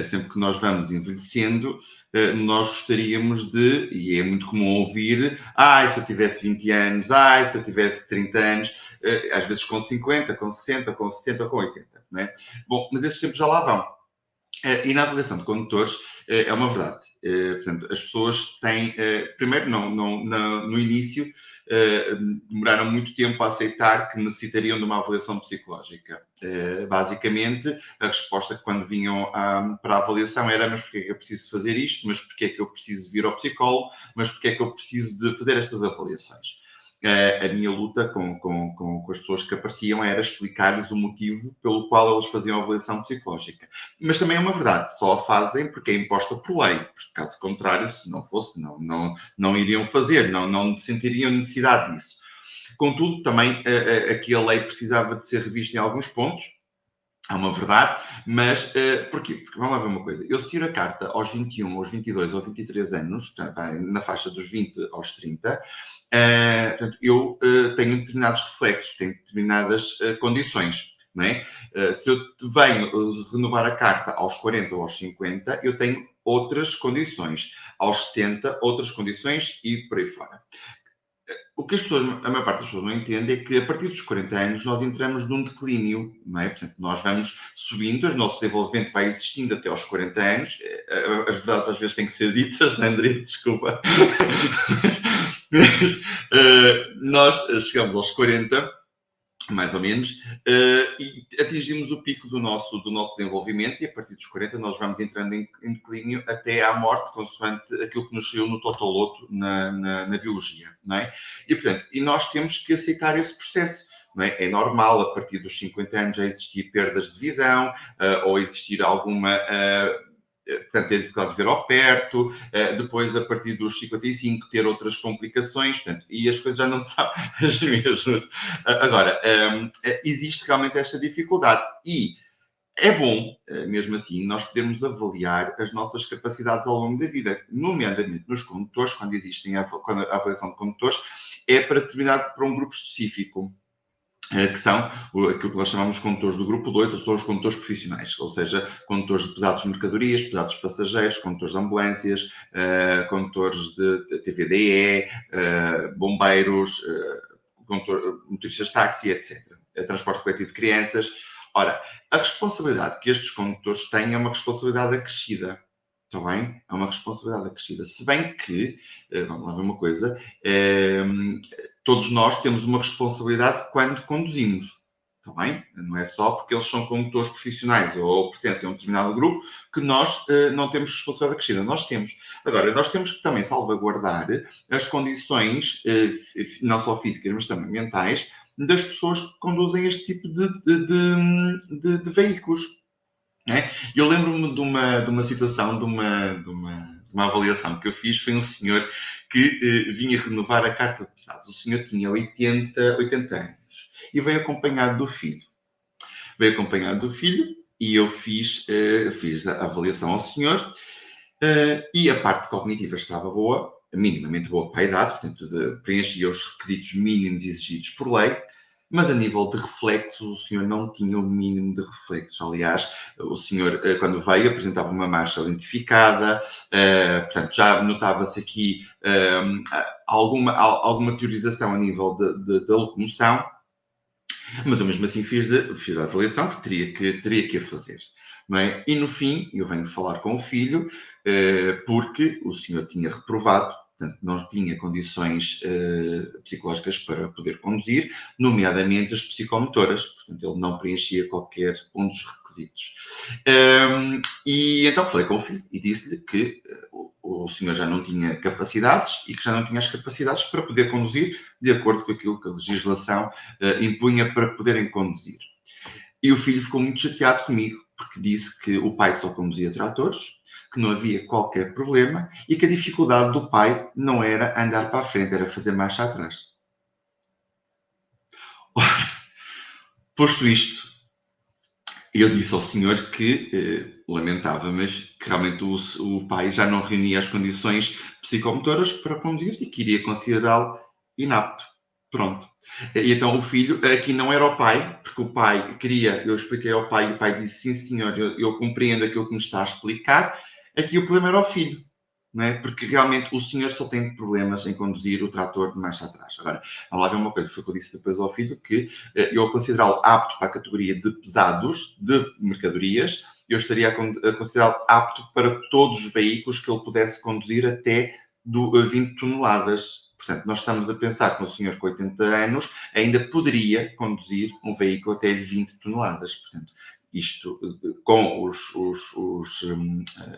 Sempre que nós vamos envelhecendo, nós gostaríamos de, e é muito comum ouvir, se eu tivesse 20 anos, se eu tivesse 30 anos, às vezes com 50, com 60, com 70 ou com 80. Não é? Bom, mas esses tempos já lá vão. E na avaliação de condutores, é uma verdade. Portanto, as pessoas têm, primeiro, no início, demoraram muito tempo a aceitar que necessitariam de uma avaliação psicológica. Basicamente, a resposta quando vinham para a avaliação era: mas porquê é que eu preciso fazer isto? Mas porquê é que eu preciso vir ao psicólogo? Mas porquê é que eu preciso de fazer estas avaliações? A minha luta com as pessoas que apareciam era explicar-lhes o motivo pelo qual eles faziam a avaliação psicológica. Mas também é uma verdade, só a fazem porque é imposta por lei, porque caso contrário, se não fosse, não iriam fazer, não sentiriam necessidade disso. Contudo, também aqui a lei precisava de ser revista em alguns pontos, é uma verdade, mas porquê? Porque vamos lá ver uma coisa, eu se tiro a carta aos 21, aos 22 ou 23 anos, na faixa dos 20 aos 30, portanto, eu tenho determinados reflexos, tenho determinadas condições. Não é? Se eu venho renovar a carta aos 40 ou aos 50, eu tenho outras condições. Aos 70, outras condições e por aí fora. o que a maior parte das pessoas não entende é que a partir dos 40 anos nós entramos num declínio, não é? Portanto, nós vamos subindo, o nosso desenvolvimento vai existindo até aos 40 anos. As verdades às vezes têm que ser ditas, não é, André? Desculpa. Mas, nós chegamos aos 40, mais ou menos, e atingimos o pico do nosso desenvolvimento, e a partir dos 40 nós vamos entrando em declínio até à morte, consoante aquilo que nos saiu no Totoloto na biologia, não é? E, portanto, nós temos que aceitar esse processo. Não é? É normal, a partir dos 50 anos, já existir perdas de visão, ou existir alguma... portanto, ter dificuldade de ver ao perto, depois, a partir dos 55, ter outras complicações, portanto, e as coisas já não são as mesmas. Agora, existe realmente esta dificuldade e é bom, mesmo assim, nós podermos avaliar as nossas capacidades ao longo da vida, nomeadamente nos condutores, quando quando a avaliação de condutores é para um grupo específico, que são aquilo que nós chamamos de condutores do grupo 2, são os condutores profissionais, ou seja, condutores de pesados de mercadorias, pesados de passageiros, condutores de ambulâncias, condutores de TVDE, bombeiros, motoristas de táxi, etc. Transporte coletivo de crianças. Ora, a responsabilidade que estes condutores têm é uma responsabilidade acrescida. Está bem? É uma responsabilidade acrescida. Se bem que, vamos lá ver uma coisa, todos nós temos uma responsabilidade quando conduzimos. Está bem? Não é só porque eles são condutores profissionais ou pertencem a um determinado grupo que nós não temos responsabilidade acrescida. Nós temos. Agora, nós temos que também salvaguardar as condições, não só físicas, mas também mentais, das pessoas que conduzem este tipo de veículos. É? Eu lembro-me de uma situação, de uma avaliação que eu fiz. Foi um senhor que vinha renovar a carta de pesados. O senhor tinha 80 anos e veio acompanhado do filho. E eu fiz a avaliação ao senhor, e a parte cognitiva estava boa, minimamente boa para a idade, portanto, preenchia os requisitos mínimos exigidos por lei. Mas a nível de reflexos, o senhor não tinha o mínimo de reflexos. Aliás, o senhor, quando veio, apresentava uma marcha lentificada, portanto, já notava-se aqui alguma teorização a nível da locomoção, mas eu mesmo assim fiz a avaliação que teria que a fazer. Não é? E no fim, eu venho falar com o filho, porque o senhor tinha reprovado. Portanto, não tinha condições psicológicas para poder conduzir, nomeadamente as psicomotoras. Portanto, ele não preenchia qualquer um dos requisitos. E então falei com o filho e disse-lhe que o senhor já não tinha capacidades e que já não tinha as capacidades para poder conduzir de acordo com aquilo que a legislação impunha para poderem conduzir. E o filho ficou muito chateado comigo, porque disse que o pai só conduzia tratores, que não havia qualquer problema e que a dificuldade do pai não era andar para a frente, era fazer marcha atrás. Posto isto, eu disse ao senhor que lamentava, mas que realmente o pai já não reunia as condições psicomotoras para conduzir e que iria considerá-lo inapto. Pronto. E então o filho, aqui não era o pai, porque o pai queria, eu expliquei ao pai e o pai disse, sim senhor, eu compreendo aquilo que me está a explicar. Aqui o problema era o filho, não é? Porque realmente o senhor só tem problemas em conduzir o trator de marcha atrás. Agora, vamos lá ver uma coisa, foi o que eu disse depois ao filho, que eu considerá-lo apto para a categoria de pesados, de mercadorias, eu estaria a considerá-lo apto para todos os veículos que ele pudesse conduzir até 20 toneladas. Portanto, nós estamos a pensar que um senhor com 80 anos ainda poderia conduzir um veículo até 20 toneladas. Portanto, isto, com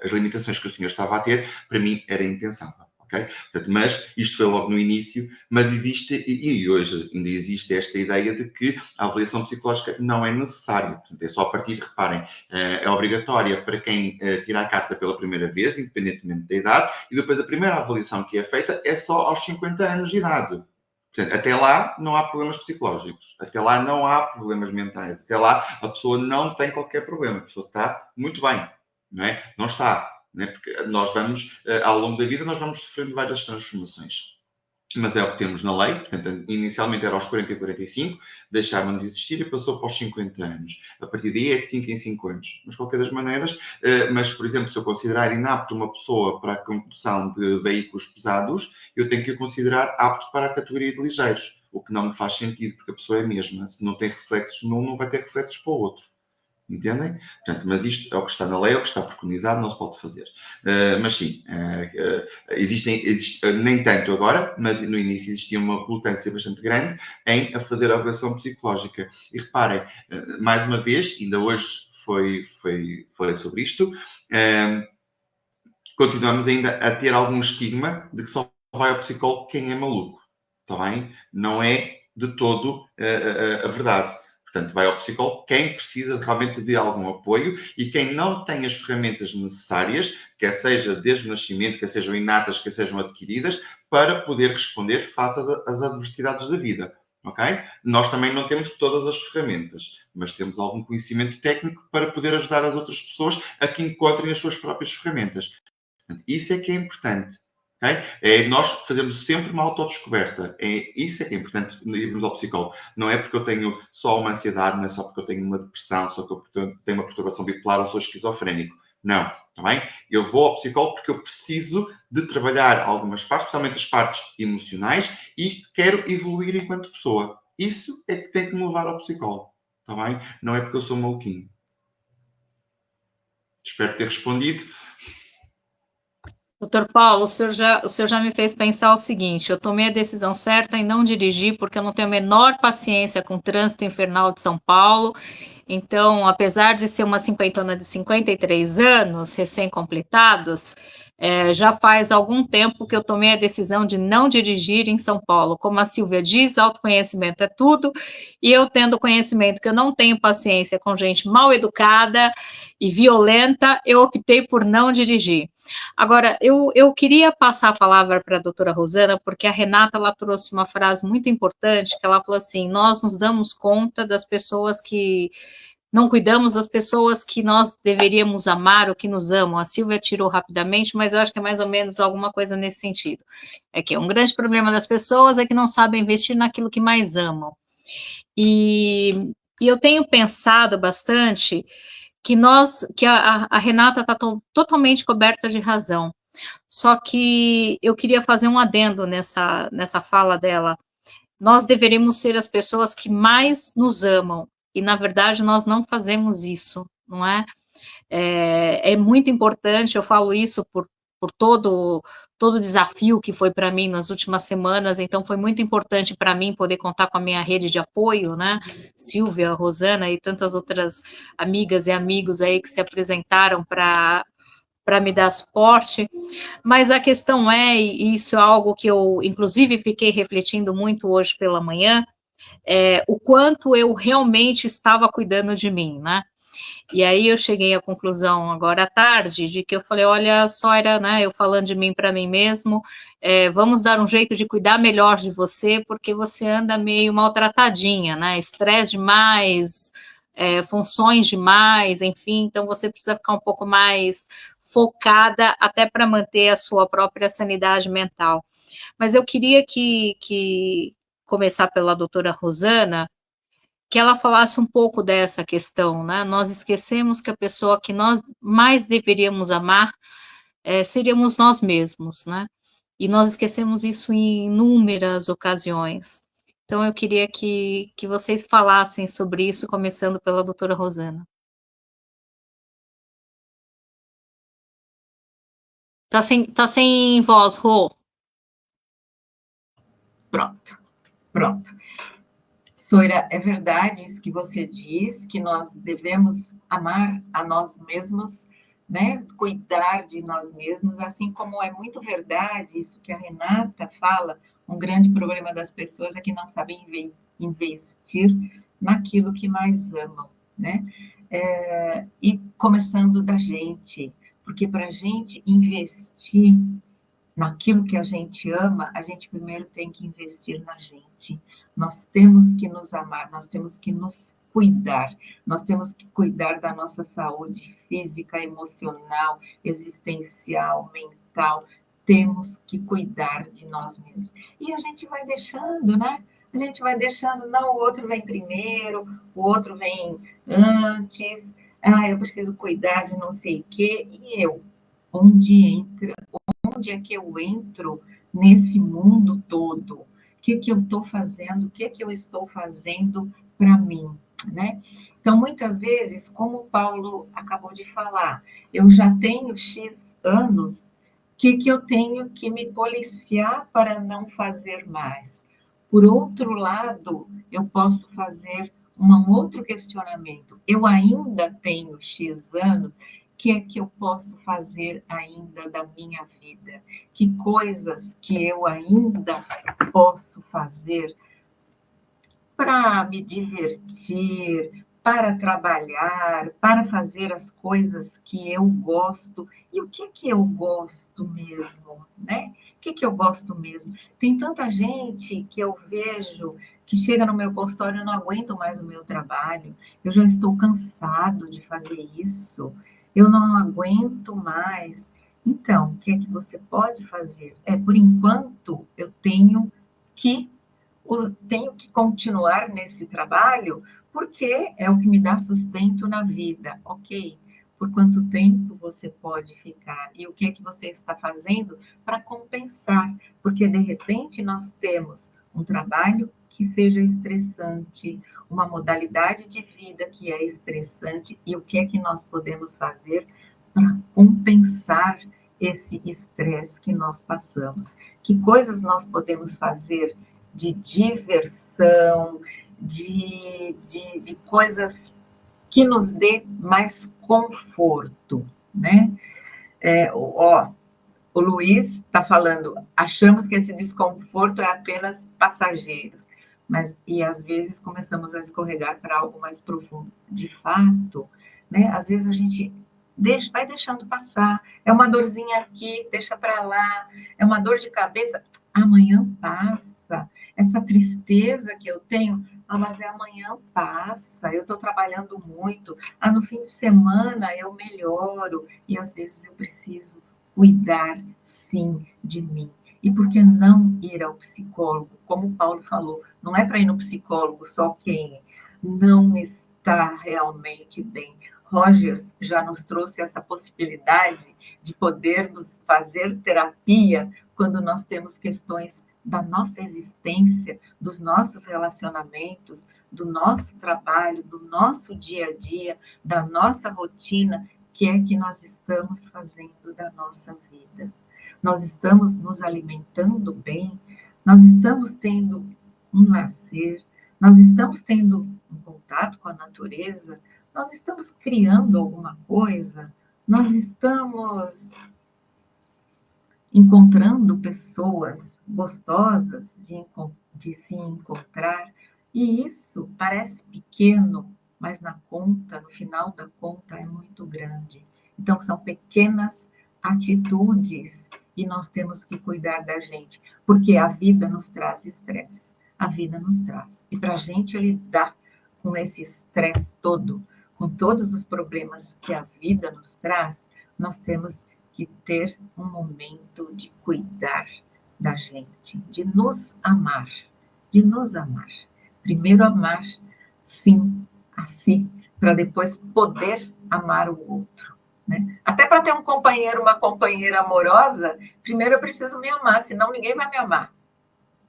as limitações que o senhor estava a ter, para mim era impensável. Okay? Portanto, mas isto foi logo no início, mas existe, e hoje ainda existe esta ideia de que a avaliação psicológica não é necessária. Portanto, é só a partir, reparem, é obrigatória para quem tira a carta pela primeira vez, independentemente da idade, e depois a primeira avaliação que é feita é só aos 50 anos de idade. Portanto, até lá não há problemas psicológicos, até lá não há problemas mentais, até lá a pessoa não tem qualquer problema, a pessoa está muito bem, não é? Não está, não é? Porque nós vamos, ao longo da vida, nós vamos sofrendo várias transformações. mas é o que temos na lei. Portanto, inicialmente era aos 40 e 45, deixaram de existir e passou para os 50 anos. A partir daí é de 5 em 5 anos. Mas, de qualquer das maneiras, mas, por exemplo, se eu considerar inapto uma pessoa para a condução de veículos pesados, eu tenho que o considerar apto para a categoria de ligeiros, o que não me faz sentido, porque a pessoa é a mesma. Se não tem reflexos num, não vai ter reflexos para o outro. Entendem? Portanto, mas isto é o que está na lei, é o que está preconizado, não se pode fazer. Mas sim, existe, nem tanto agora, mas no início existia uma relutância bastante grande em a fazer a avaliação psicológica. E reparem, mais uma vez, ainda hoje falei sobre isto, continuamos ainda a ter algum estigma de que só vai ao psicólogo quem é maluco. Está bem? Não é de todo a verdade. Portanto, vai ao psicólogo quem precisa realmente de algum apoio e quem não tem as ferramentas necessárias, quer seja desde o nascimento, quer sejam inatas, quer sejam adquiridas, para poder responder face às adversidades da vida. Ok? Nós também não temos todas as ferramentas, mas temos algum conhecimento técnico para poder ajudar as outras pessoas a que encontrem as suas próprias ferramentas. Portanto, isso é que é importante. Okay? É nós fazermos sempre uma autodescoberta. Isso é que é importante irmos ao psicólogo. Não é porque eu tenho só uma ansiedade, não é só porque eu tenho uma depressão, só porque eu tenho uma perturbação bipolar ou sou esquizofrénico. Não, está bem? Eu vou ao psicólogo porque eu preciso de trabalhar algumas partes, especialmente as partes emocionais, e quero evoluir enquanto pessoa. Isso é que tem que me levar ao psicólogo. Está bem? Não é porque eu sou maluquinho. Espero ter respondido. Doutor Paulo, o senhor já me fez pensar o seguinte: eu tomei a decisão certa em não dirigir, porque eu não tenho a menor paciência com o trânsito infernal de São Paulo. Então, apesar de ser uma cinquentona de 53 anos, recém-completados, já faz algum tempo que eu tomei a decisão de não dirigir em São Paulo. Como a Silvia diz, autoconhecimento é tudo, e eu tendo conhecimento que eu não tenho paciência com gente mal educada e violenta, eu optei por não dirigir. Agora, eu queria passar a palavra para a doutora Rosana, porque a Renata ela trouxe uma frase muito importante, que ela falou assim: nós nos damos conta das pessoas que não cuidamos das pessoas que nós deveríamos amar ou que nos amam. A Silvia tirou rapidamente, mas eu acho que é mais ou menos alguma coisa nesse sentido. É que um grande problema das pessoas é que não sabem investir naquilo que mais amam. E eu tenho pensado bastante que a Renata está totalmente coberta de razão. Só que eu queria fazer um adendo nessa fala dela. Nós deveríamos ser as pessoas que mais nos amam, e na verdade nós não fazemos isso, não é? É muito importante, eu falo isso por todo o desafio que foi para mim nas últimas semanas, então foi muito importante para mim poder contar com a minha rede de apoio, né? Silvia, Rosana e tantas outras amigas e amigos aí que se apresentaram para me dar suporte, mas a questão e isso é algo que eu, inclusive, fiquei refletindo muito hoje pela manhã, o quanto eu realmente estava cuidando de mim, né? E aí eu cheguei à conclusão agora à tarde de que eu falei, olha, só era, né, eu falando de mim para mim mesmo, vamos dar um jeito de cuidar melhor de você, porque você anda meio maltratadinha, né? Estresse demais, funções demais, enfim, então você precisa ficar um pouco mais focada até para manter a sua própria sanidade mental. Mas eu queria que começar pela doutora Rosana, que ela falasse um pouco dessa questão, né? Nós esquecemos que a pessoa que nós mais deveríamos amar seríamos nós mesmos, né? E nós esquecemos isso em inúmeras ocasiões. Então, eu queria que vocês falassem sobre isso, começando pela doutora Rosana. Tá sem voz, Rô. Pronto. Soira, é verdade isso que você diz, que nós devemos amar a nós mesmos, né? Cuidar de nós mesmos, assim como é muito verdade isso que a Renata fala, um grande problema das pessoas é que não sabem investir naquilo que mais amam, né? E começando da gente, porque para a gente investir naquilo que a gente ama, a gente primeiro tem que investir na gente. Nós temos que nos amar, nós temos que nos cuidar, nós temos que cuidar da nossa saúde física, emocional, existencial, mental. temos que cuidar de nós mesmos. E a gente vai deixando, né? A gente vai deixando, não, o outro vem primeiro, o outro vem antes, eu preciso cuidar de não sei o quê, e eu? Onde é que eu entro nesse mundo todo? O que eu estou fazendo? O que eu estou fazendo para mim, né? Então, muitas vezes, como o Paulo acabou de falar, eu já tenho X anos, o que eu tenho que me policiar para não fazer mais? Por outro lado, eu posso fazer um outro questionamento. Eu ainda tenho X anos, o que é que eu posso fazer ainda da minha vida? Que coisas que eu ainda posso fazer para me divertir, para trabalhar, para fazer as coisas que eu gosto. E o que eu gosto mesmo, né? O que eu gosto mesmo? Tem tanta gente que eu vejo que chega no meu consultório, eu não aguento mais o meu trabalho, eu já estou cansado de fazer isso, eu não aguento mais. Então, o que é que você pode fazer? Por enquanto, eu tenho que continuar nesse trabalho porque é o que me dá sustento na vida, ok? Por quanto tempo você pode ficar? E o que é que você está fazendo para compensar? Porque, de repente, nós temos um trabalho que seja estressante, uma modalidade de vida que é estressante, e o que é que nós podemos fazer para compensar esse estresse que nós passamos? Que coisas nós podemos fazer de diversão, de coisas que nos dê mais conforto, né? O Luiz está falando, achamos que esse desconforto é apenas passageiro, e às vezes começamos a escorregar para algo mais profundo. De fato, né? Às vezes a gente vai deixando passar, é uma dorzinha aqui, deixa para lá, é uma dor de cabeça, amanhã passa. Essa tristeza que eu tenho, mas amanhã passa, eu estou trabalhando muito, no fim de semana eu melhoro, e às vezes eu preciso cuidar, sim, de mim. E por que não ir ao psicólogo? Como o Paulo falou, não é para ir no psicólogo só quem não está realmente bem. Rogers já nos trouxe essa possibilidade de podermos fazer terapia quando nós temos questões da nossa existência, dos nossos relacionamentos, do nosso trabalho, do nosso dia a dia, da nossa rotina, que é que nós estamos fazendo da nossa vida. Nós estamos nos alimentando bem, nós estamos tendo um lazer, nós estamos tendo um contato com a natureza, nós estamos criando alguma coisa, nós estamos encontrando pessoas gostosas de se encontrar, e isso parece pequeno, mas no final da conta, é muito grande. Então, são pequenas atitudes e nós temos que cuidar da gente, porque a vida nos traz estresse, a vida nos traz. E para a gente lidar com esse estresse todo, com todos os problemas que a vida nos traz, nós temos que ter um momento de cuidar da gente, de nos amar, de nos amar. Primeiro amar, sim, a si, para depois poder amar o outro, né? Até para ter um companheiro, uma companheira amorosa, primeiro eu preciso me amar, senão ninguém vai me amar.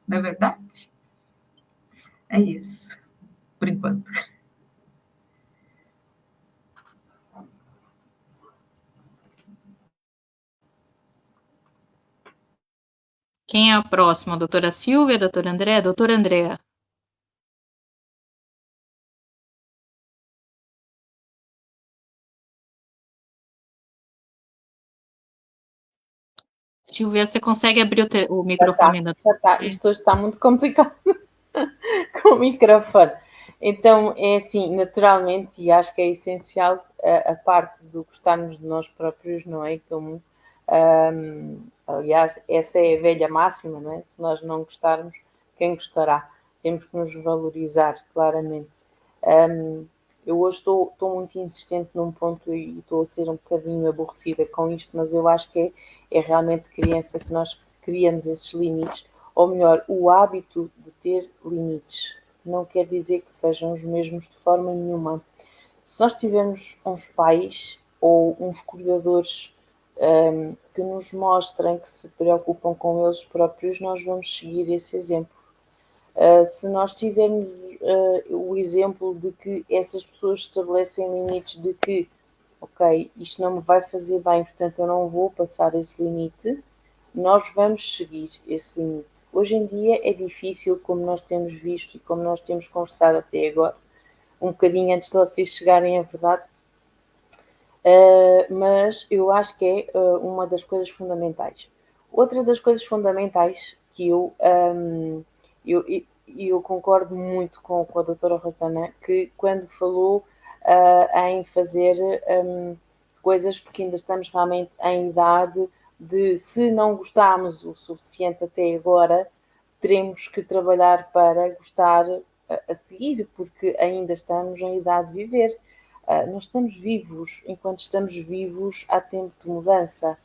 Não é verdade? É isso, por enquanto. Quem é a próxima? Doutora Silvia, doutora Andréa? Doutora Andréa. Silvia, você consegue abrir o microfone? Já está. Isto hoje está muito complicado com o microfone. Então, é assim, naturalmente, e acho que é essencial a parte do gostarmos de nós próprios, não é? Como, aliás, essa é a velha máxima, não é? Se nós não gostarmos, quem gostará? Temos que nos valorizar, claramente. Eu hoje estou muito insistente num ponto e estou a ser um bocadinho aborrecida com isto, mas eu acho que é realmente criança que nós criamos esses limites, ou melhor, o hábito de ter limites. Não quer dizer que sejam os mesmos de forma nenhuma. Se nós tivermos uns pais ou uns cuidadores que nos mostrem que se preocupam com eles próprios, nós vamos seguir esse exemplo. Se nós tivermos o exemplo de que essas pessoas estabelecem limites de que, ok, isto não me vai fazer bem, portanto eu não vou passar esse limite, nós vamos seguir esse limite. Hoje em dia é difícil, como nós temos visto e como nós temos conversado até agora, um bocadinho antes de vocês chegarem à verdade, mas eu acho que é uma das coisas fundamentais. Outra das coisas fundamentais que eu concordo muito com a doutora Rosana, que quando falou em fazer coisas, porque ainda estamos realmente em idade de, se não gostarmos o suficiente até agora, teremos que trabalhar para gostar a seguir, porque ainda estamos em idade de viver. Nós estamos vivos, enquanto estamos vivos há tempo de mudança.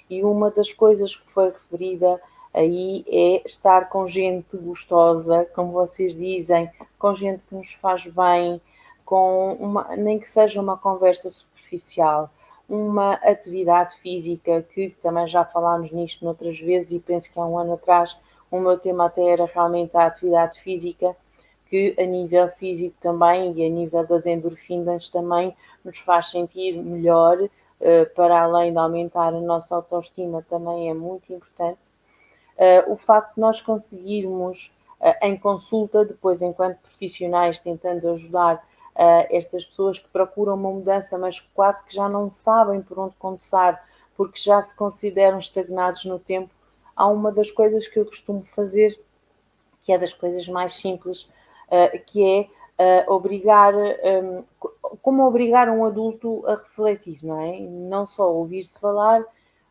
E uma das coisas que foi referida aí é estar com gente gostosa, como vocês dizem, com gente que nos faz bem, nem que seja uma conversa superficial, uma atividade física, que também já falámos nisto noutras vezes, e penso que há um ano atrás o meu tema até era realmente a atividade física, que a nível físico também e a nível das endorfinas também nos faz sentir melhor, para além de aumentar a nossa autoestima, também é muito importante. O facto de nós conseguirmos, em consulta, depois enquanto profissionais, tentando ajudar estas pessoas que procuram uma mudança, mas quase que já não sabem por onde começar, porque já se consideram estagnados no tempo, há uma das coisas que eu costumo fazer, que é das coisas mais simples, que é como obrigar um adulto a refletir, não é? Não só ouvir-se falar,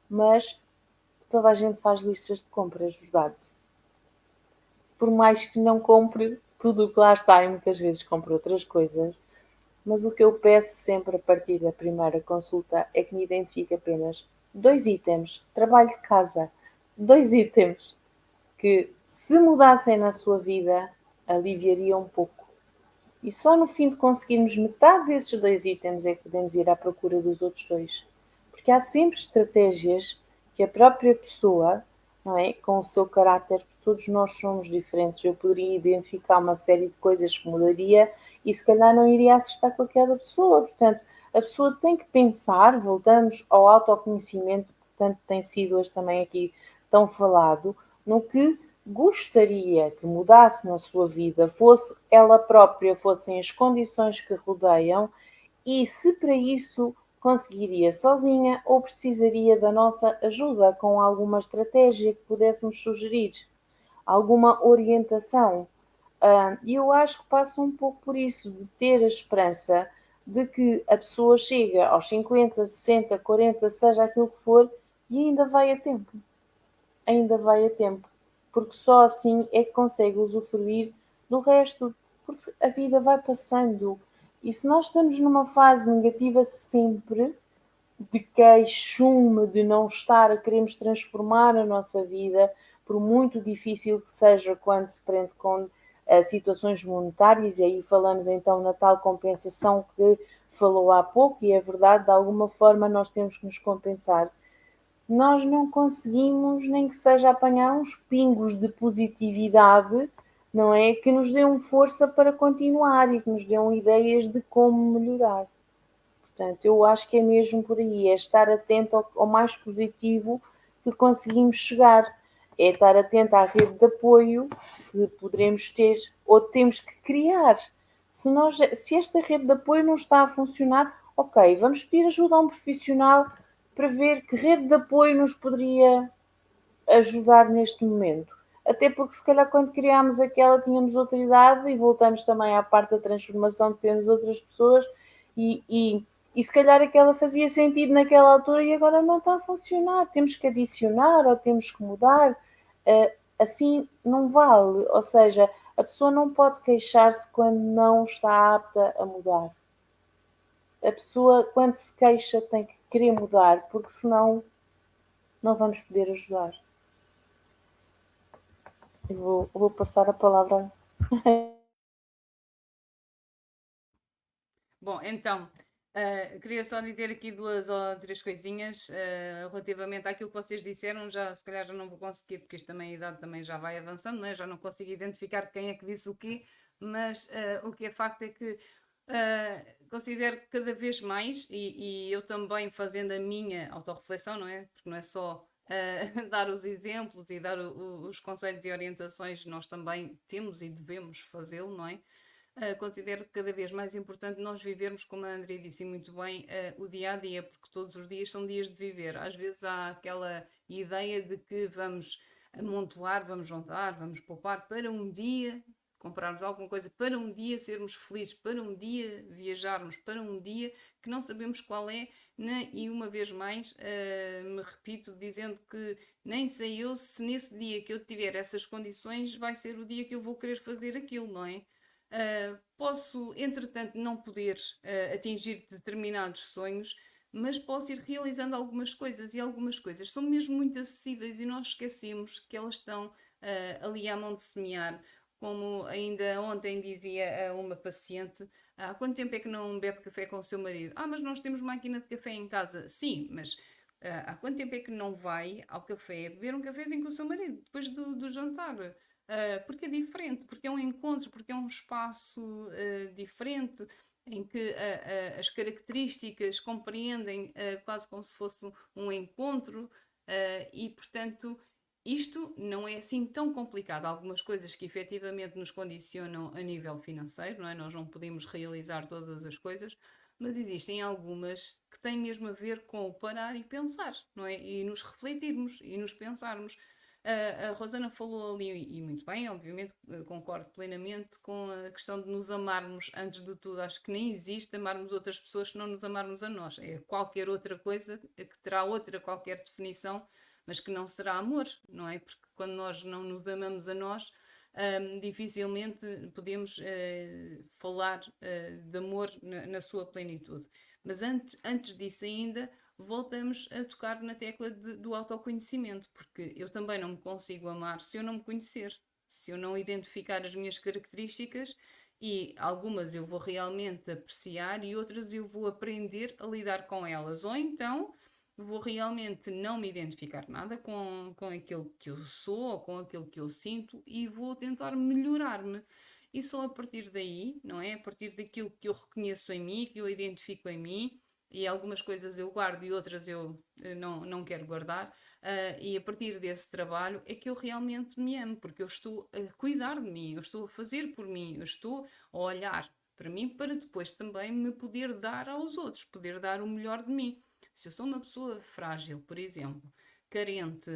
mas toda a gente faz listas de compras, verdade? Por mais que não compre tudo o que lá está, e muitas vezes compre outras coisas, mas o que eu peço sempre a partir da primeira consulta é que me identifique apenas 2 itens, trabalho de casa, 2 itens que, se mudassem na sua vida, aliviaria um pouco. E só no fim de conseguirmos metade desses 2 itens é que podemos ir à procura dos outros 2. Porque há sempre estratégias que a própria pessoa, não é, com o seu caráter, porque todos nós somos diferentes, eu poderia identificar uma série de coisas que mudaria e se calhar não iria acertar com aquela pessoa. Portanto, a pessoa tem que pensar, voltamos ao autoconhecimento, portanto tem sido hoje também aqui tão falado, no que gostaria que mudasse na sua vida, fosse ela própria, fossem as condições que rodeiam, e se para isso conseguiria sozinha ou precisaria da nossa ajuda com alguma estratégia que pudéssemos sugerir, alguma orientação. E eu acho que passa um pouco por isso, de ter a esperança de que a pessoa chega aos 50, 60, 40, seja aquilo que for, e ainda vai a tempo. Ainda vai a tempo. Porque só assim é que consegue usufruir do resto. Porque a vida vai passando. E se nós estamos numa fase negativa sempre, de queixume, de não estar a queremos transformar a nossa vida, por muito difícil que seja quando se prende com situações monetárias, e aí falamos então na tal compensação que falou há pouco, e é verdade, de alguma forma nós temos que nos compensar. Nós não conseguimos, nem que seja apanhar uns pingos de positividade, não é? Que nos dêem força para continuar e que nos dêem ideias de como melhorar. Portanto, eu acho que é mesmo por aí, é estar atento ao mais positivo que conseguimos chegar, é estar atento à rede de apoio que poderemos ter ou temos que criar. Se esta rede de apoio não está a funcionar, ok, vamos pedir ajuda a um profissional para ver que rede de apoio nos poderia ajudar neste momento. Até porque se calhar quando criámos aquela tínhamos outra idade, e voltamos também à parte da transformação de sermos outras pessoas, e se calhar aquela fazia sentido naquela altura e agora não está a funcionar. Temos que adicionar ou temos que mudar. Assim não vale. Ou seja, a pessoa não pode queixar-se quando não está apta a mudar. a pessoa, quando se queixa, tem que querer mudar, porque senão não vamos poder ajudar. Eu vou passar a palavra. Bom, então, queria só dizer aqui 2 ou 3 coisinhas, relativamente àquilo que vocês disseram, já se calhar já não vou conseguir, porque isto também a idade também já vai avançando, não é? Já não consigo identificar quem é que disse o quê, mas o que é facto é que considero que cada vez mais, e eu também fazendo a minha autorreflexão, não é? Porque não é só dar os exemplos e dar os conselhos e orientações, nós também temos e devemos fazê-lo, não é? Considero cada vez mais importante nós vivermos, como a Andrea disse muito bem, o dia a dia, porque todos os dias são dias de viver. Às vezes há aquela ideia de que vamos amontoar, vamos juntar, vamos poupar para um dia comprarmos alguma coisa, para um dia sermos felizes, para um dia viajarmos, para um dia que não sabemos qual é, né? E uma vez mais me repito dizendo que nem sei eu se nesse dia que eu tiver essas condições vai ser o dia que eu vou querer fazer aquilo, não é? Posso, entretanto, não poder atingir determinados sonhos, mas posso ir realizando algumas coisas e algumas coisas são mesmo muito acessíveis e nós esquecemos que elas estão ali à mão de semear. Como ainda ontem dizia a uma paciente, há quanto tempo é que não bebe café com o seu marido? Ah, mas nós temos máquina de café em casa. Sim, mas há quanto tempo é que não vai ao café beber um cafezinho com o seu marido depois do jantar? Porque é diferente, porque é um encontro, porque é um espaço diferente em que as características compreendem quase como se fosse um encontro e, portanto, isto não é assim tão complicado. Há algumas coisas que efetivamente nos condicionam a nível financeiro, não é? Nós não podemos realizar todas as coisas, mas existem algumas que têm mesmo a ver com o parar e pensar, não é? E nos refletirmos e nos pensarmos. A Rosana falou ali, e muito bem, obviamente, concordo plenamente com a questão de nos amarmos antes de tudo. Acho que nem existe amarmos outras pessoas se não nos amarmos a nós. É qualquer outra coisa que terá outra qualquer definição, mas que não será amor, não é? Porque quando nós não nos amamos a nós, dificilmente podemos falar de amor na sua plenitude. Mas antes disso ainda, voltamos a tocar na tecla do autoconhecimento, porque eu também não me consigo amar se eu não me conhecer, se eu não identificar as minhas características e algumas eu vou realmente apreciar e outras eu vou aprender a lidar com elas, ou então vou realmente não me identificar nada com aquilo que eu sou ou com aquilo que eu sinto e vou tentar melhorar-me. E só a partir daí, não é? A partir daquilo que eu reconheço em mim, que eu identifico em mim, e algumas coisas eu guardo e outras eu não quero guardar, e a partir desse trabalho é que eu realmente me amo, porque eu estou a cuidar de mim, eu estou a fazer por mim, eu estou a olhar para mim para depois também me poder dar aos outros, poder dar o melhor de mim. Se eu sou uma pessoa frágil, por exemplo, carente,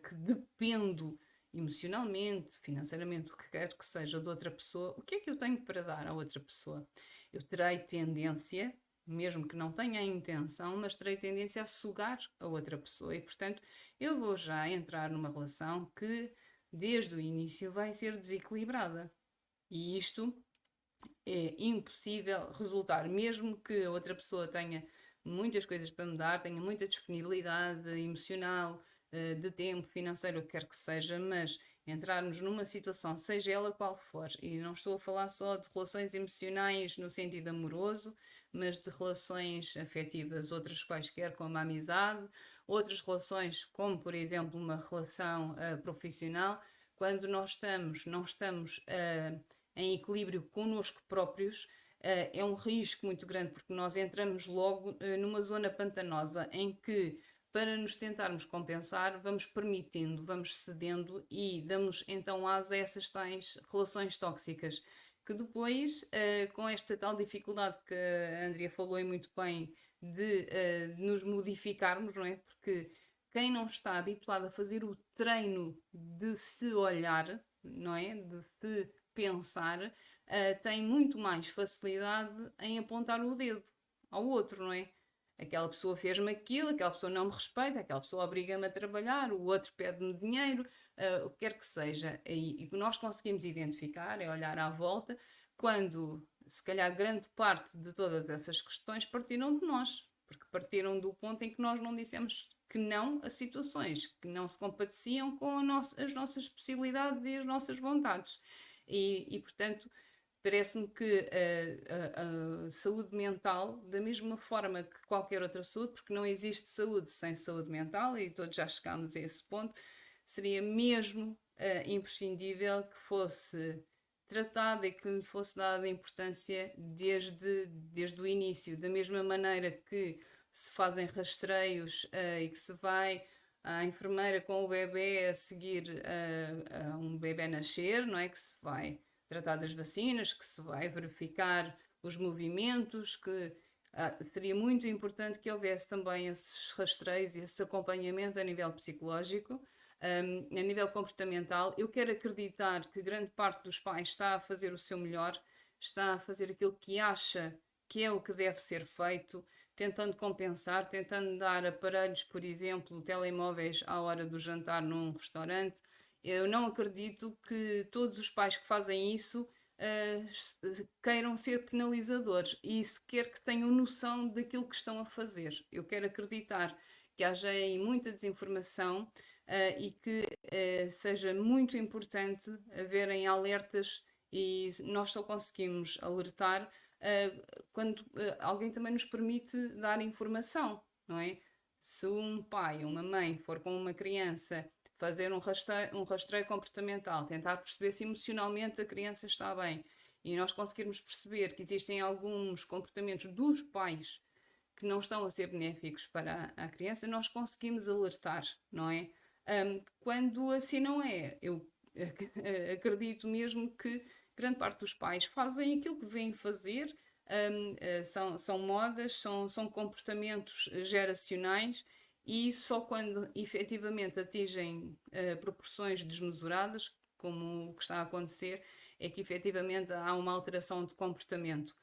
que dependo emocionalmente, financeiramente, o que quer que seja de outra pessoa, o que é que eu tenho para dar à outra pessoa? Eu terei tendência, mesmo que não tenha a intenção, mas terei tendência a sugar a outra pessoa e, portanto, eu vou já entrar numa relação que, desde o início, vai ser desequilibrada. E isto é impossível resultar, mesmo que a outra pessoa tenha muitas coisas para me dar, tenha muita disponibilidade emocional, de tempo, financeiro, o que quer que seja, mas entrarmos numa situação, seja ela qual for, e não estou a falar só de relações emocionais no sentido amoroso, mas de relações afetivas, outras quaisquer, como a amizade, outras relações, como por exemplo uma relação profissional, quando não estamos em equilíbrio connosco próprios, é um risco muito grande, porque nós entramos logo numa zona pantanosa em que, para nos tentarmos compensar, vamos permitindo, vamos cedendo e damos então asa a essas tais relações tóxicas, que depois, com esta tal dificuldade que a Andrea falou e muito bem, de nos modificarmos, não é? Porque quem não está habituado a fazer o treino de se olhar, não é? De se pensar, tem muito mais facilidade em apontar o dedo ao outro, não é? Aquela pessoa fez-me aquilo, aquela pessoa não me respeita, aquela pessoa obriga-me a trabalhar, o outro pede-me dinheiro, o que quer que seja. E o que nós conseguimos identificar é olhar à volta quando se calhar grande parte de todas essas questões partiram de nós, porque partiram do ponto em que nós não dissemos que não a situações que não se compadeciam com as nossas possibilidades e as nossas vontades. E portanto, parece-me que a saúde mental, da mesma forma que qualquer outra saúde, porque não existe saúde sem saúde mental, e todos já chegámos a esse ponto, seria mesmo imprescindível que fosse tratada e que lhe fosse dada importância desde o início, da mesma maneira que se fazem rastreios e que se vai à enfermeira com o bebê a seguir a um bebê nascer, não é? Que se vai tratar das vacinas, que se vai verificar os movimentos, que seria muito importante que houvesse também esses rastreios e esse acompanhamento a nível psicológico, a nível comportamental. Eu quero acreditar que grande parte dos pais está a fazer o seu melhor, está a fazer aquilo que acha que é o que deve ser feito, tentando compensar, tentando dar aparelhos, por exemplo, telemóveis à hora do jantar num restaurante. Eu não acredito que todos os pais que fazem isso queiram ser penalizadores e sequer que tenham noção daquilo que estão a fazer. Eu quero acreditar que haja aí muita desinformação e que seja muito importante haverem alertas, e nós só conseguimos alertar quando alguém também nos permite dar informação, não é? Se um pai ou uma mãe for com uma criança fazer um rastreio comportamental, tentar perceber se emocionalmente a criança está bem, e nós conseguirmos perceber que existem alguns comportamentos dos pais que não estão a ser benéficos para a criança, nós conseguimos alertar, não é? Quando assim não é, eu acredito mesmo que grande parte dos pais fazem aquilo que vêm fazer, são modas, são comportamentos geracionais, e só quando efetivamente atingem proporções desmesuradas, como o que está a acontecer, é que efetivamente há uma alteração de comportamento.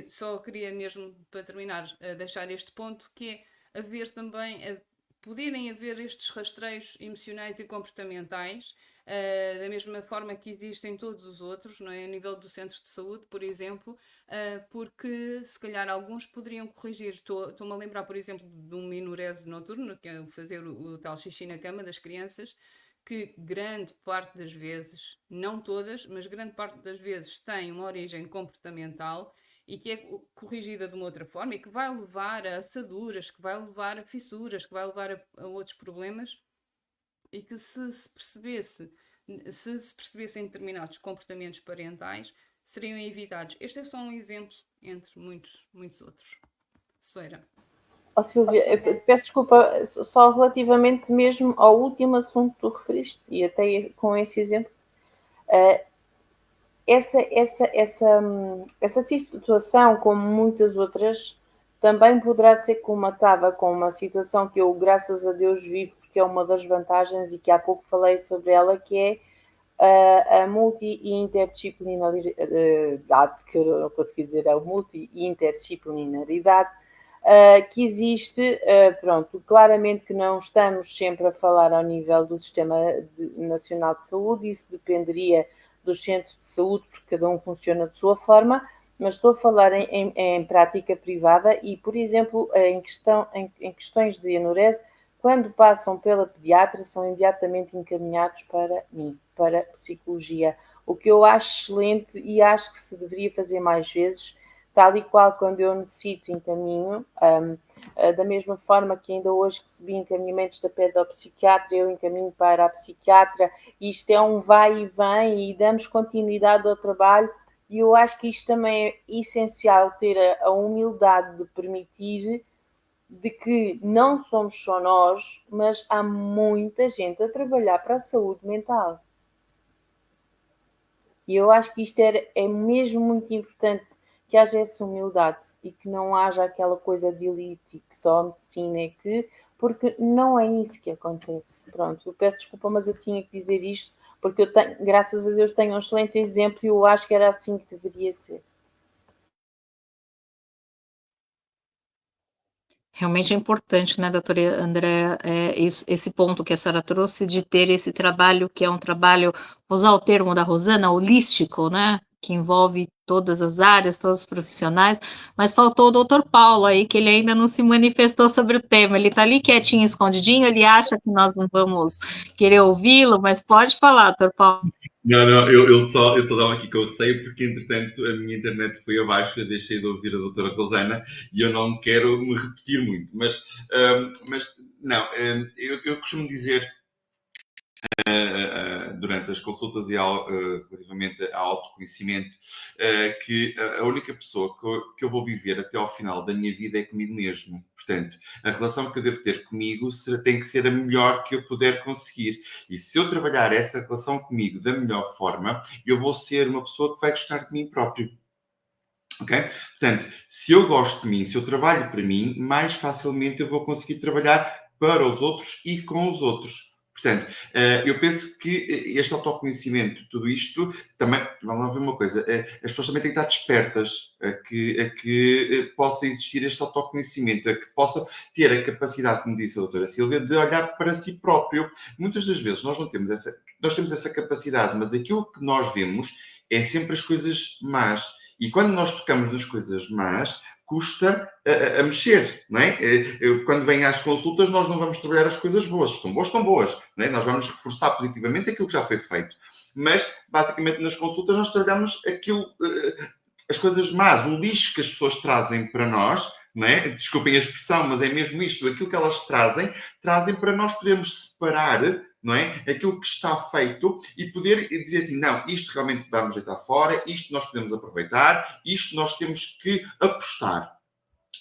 Só queria mesmo, para terminar, deixar este ponto, que é haver também, poderem haver estes rastreios emocionais e comportamentais, da mesma forma que existem todos os outros, não é? A nível do centro de saúde, por exemplo, porque se calhar alguns poderiam corrigir. Estou-me a lembrar, por exemplo, de um enurese noturno, que é fazer o tal xixi na cama das crianças, que grande parte das vezes, não todas, mas grande parte das vezes tem uma origem comportamental e que é corrigida de uma outra forma e que vai levar a assaduras, que vai levar a fissuras, que vai levar a outros problemas, e que se percebessem determinados comportamentos parentais, seriam evitados. Este é só um exemplo entre muitos, muitos outros. Soeira. Silvia, eu peço desculpa, só relativamente mesmo ao último assunto que tu referiste, e até com esse exemplo, essa situação, como muitas outras, também poderá ser comatada com uma situação que eu, graças a Deus, vivo, porque é uma das vantagens e que há pouco falei sobre ela, que é a multi- e interdisciplinaridade, que eu não consegui dizer, a multi- e interdisciplinaridade, que existe. Pronto, claramente que não estamos sempre a falar ao nível do Sistema Nacional de Saúde, isso dependeria dos centros de saúde, porque cada um funciona de sua forma, mas estou a falar em prática privada e, por exemplo, em questões de enurese, quando passam pela pediatra, são imediatamente encaminhados para mim, para psicologia, o que eu acho excelente e acho que se deveria fazer mais vezes, tal e qual quando eu necessito encaminho, da mesma forma que ainda hoje recebi encaminhamentos da pedopsiquiatra, eu encaminho para a psiquiatra, e isto é um vai e vem e damos continuidade ao trabalho, e eu acho que isto também é essencial, ter a humildade de permitir de que não somos só nós, mas há muita gente a trabalhar para a saúde mental. E eu acho que isto é mesmo muito importante, que haja essa humildade e que não haja aquela coisa de elite, que só a medicina é que, porque não é isso que acontece. Pronto, eu peço desculpa, mas eu tinha que dizer isto, porque eu tenho, graças a Deus, tenho um excelente exemplo e eu acho que era assim que deveria ser. Realmente é importante, né, doutora Andréa, esse ponto que a senhora trouxe de ter esse trabalho, que é um trabalho, vou usar o termo da Rosana, holístico, né, que envolve todas as áreas, todos os profissionais, mas faltou o doutor Paulo aí, que ele ainda não se manifestou sobre o tema. Ele está ali quietinho, escondidinho, ele acha que nós não vamos querer ouvi-lo, mas pode falar, doutor Paulo. Não, eu só estava aqui com receio porque, entretanto, a minha internet foi abaixo, eu deixei de ouvir a doutora Rosana e eu não quero me repetir muito, mas não, eu costumo dizer durante as consultas e relativamente ao autoconhecimento, que a única pessoa que eu vou viver até ao final da minha vida é comigo mesmo. Portanto, a relação que eu devo ter comigo tem que ser a melhor que eu puder conseguir. E se eu trabalhar essa relação comigo da melhor forma, eu vou ser uma pessoa que vai gostar de mim próprio. Ok? Portanto, se eu gosto de mim, se eu trabalho para mim, mais facilmente eu vou conseguir trabalhar para os outros e com os outros. Portanto, eu penso que este autoconhecimento, tudo isto, também, vamos lá ver uma coisa, as pessoas também têm que estar despertas a que possa existir este autoconhecimento, a que possa ter a capacidade, como disse a doutora Silvia, de olhar para si próprio. Muitas das vezes nós temos essa capacidade, mas aquilo que nós vemos é sempre as coisas más. E quando nós tocamos nas coisas más, custa a mexer, não é? Quando vêm às consultas, nós não vamos trabalhar as coisas boas. Estão boas, não é? Nós vamos reforçar positivamente aquilo que já foi feito. Mas, basicamente, nas consultas, nós trabalhamos as coisas más, o lixo que as pessoas trazem para nós, não é? Desculpem a expressão, mas é mesmo isto. Aquilo que elas trazem para nós podermos separar, não é? Aquilo que está feito e poder dizer assim, não, isto realmente vamos deitar fora, isto nós podemos aproveitar, isto nós temos que apostar.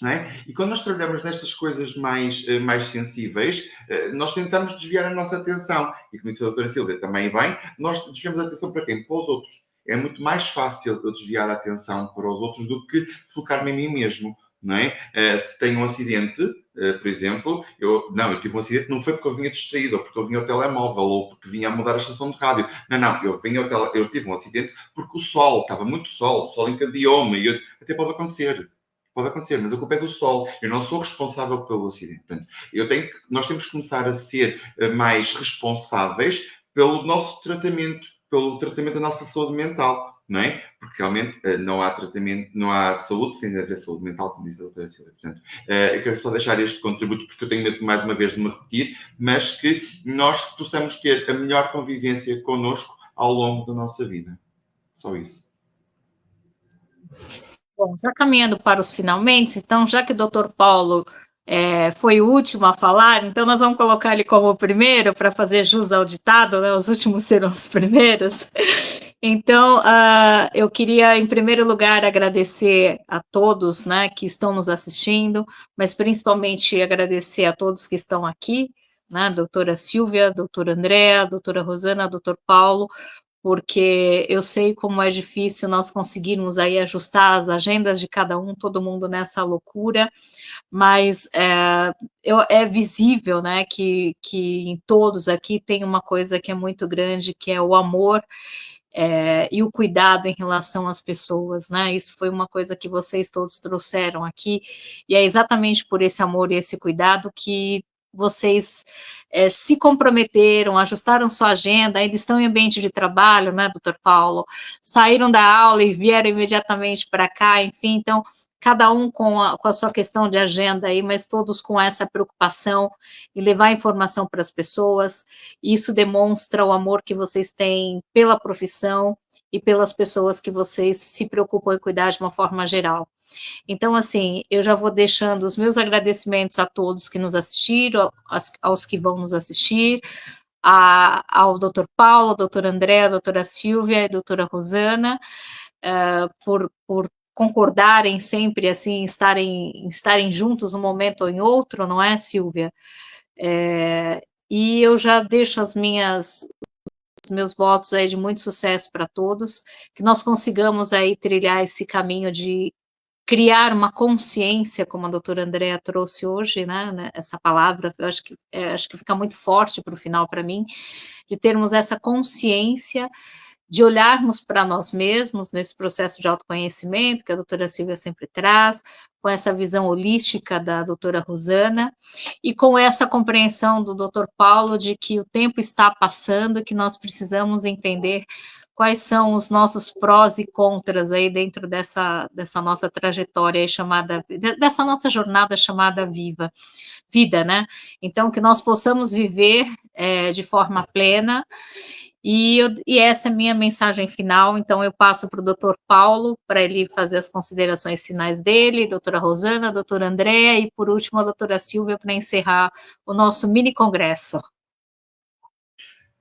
Não é? E quando nós trabalhamos nestas coisas mais sensíveis, nós tentamos desviar a nossa atenção. E como disse a doutora Silvia também bem, nós desviamos a atenção para quem? Para os outros. É muito mais fácil eu desviar a atenção para os outros do que focar-me em mim mesmo. Não é? Se tenho um acidente, por exemplo, eu tive um acidente, não foi porque eu vinha distraído, ou porque eu vinha ao telemóvel, ou porque vinha a mudar a estação de rádio. Não, eu tive um acidente porque estava muito sol, o sol encadeou-me, e até pode acontecer, mas a culpa é do sol. Eu não sou responsável pelo acidente. Portanto, nós temos que começar a ser mais responsáveis pelo nosso tratamento, pelo tratamento da nossa saúde mental. Não é? Porque realmente não há tratamento, não há saúde sem haver saúde mental, como diz a doutora Silvia. Portanto, eu quero só deixar este contributo, porque eu tenho medo, mais uma vez, de me repetir, mas que nós possamos ter a melhor convivência connosco ao longo da nossa vida. Só isso. Bom, já caminhando para os finalmente, então, já que o doutor Paulo foi o último a falar, então nós vamos colocar ele como o primeiro para fazer jus ao ditado, né? Os últimos serão os primeiros. Então, eu queria, em primeiro lugar, agradecer a todos, né, que estão nos assistindo, mas principalmente agradecer a todos que estão aqui, né, doutora Silvia, doutora Andréa, doutora Rosana, doutor Paulo, porque eu sei como é difícil nós conseguirmos aí ajustar as agendas de cada um, todo mundo nessa loucura, mas é visível, né, que em todos aqui tem uma coisa que é muito grande, que é o amor e o cuidado em relação às pessoas, né, isso foi uma coisa que vocês todos trouxeram aqui, e é exatamente por esse amor e esse cuidado que vocês se comprometeram, ajustaram sua agenda, ainda estão em ambiente de trabalho, né, doutor Paulo, saíram da aula e vieram imediatamente para cá, enfim, então, cada um com a sua questão de agenda aí, mas todos com essa preocupação em levar informação para as pessoas, isso demonstra o amor que vocês têm pela profissão e pelas pessoas que vocês se preocupam em cuidar de uma forma geral. Então, assim, eu já vou deixando os meus agradecimentos a todos que nos assistiram, aos que vão nos assistir, ao doutor Paulo, ao doutor André, à doutora Silvia e à doutora Rosana, por concordarem sempre, assim, estarem juntos num momento ou em outro, não é, Silvia? E eu já deixo os meus votos aí de muito sucesso para todos, que nós consigamos aí trilhar esse caminho de criar uma consciência, como a doutora Andréa trouxe hoje, né, essa palavra, eu acho que fica muito forte para o final para mim, de termos essa consciência, de olharmos para nós mesmos nesse processo de autoconhecimento que a doutora Silvia sempre traz, com essa visão holística da doutora Rosana, e com essa compreensão do doutor Paulo de que o tempo está passando, que nós precisamos entender quais são os nossos prós e contras aí dentro dessa nossa trajetória aí chamada, dessa nossa jornada chamada vida, né? Então, que nós possamos viver de forma plena, e essa é a minha mensagem final. Então, eu passo para o doutor Paulo, para ele fazer as considerações finais dele, doutora Rosana, doutora Andréa, e por último a doutora Silvia, para encerrar o nosso mini congresso.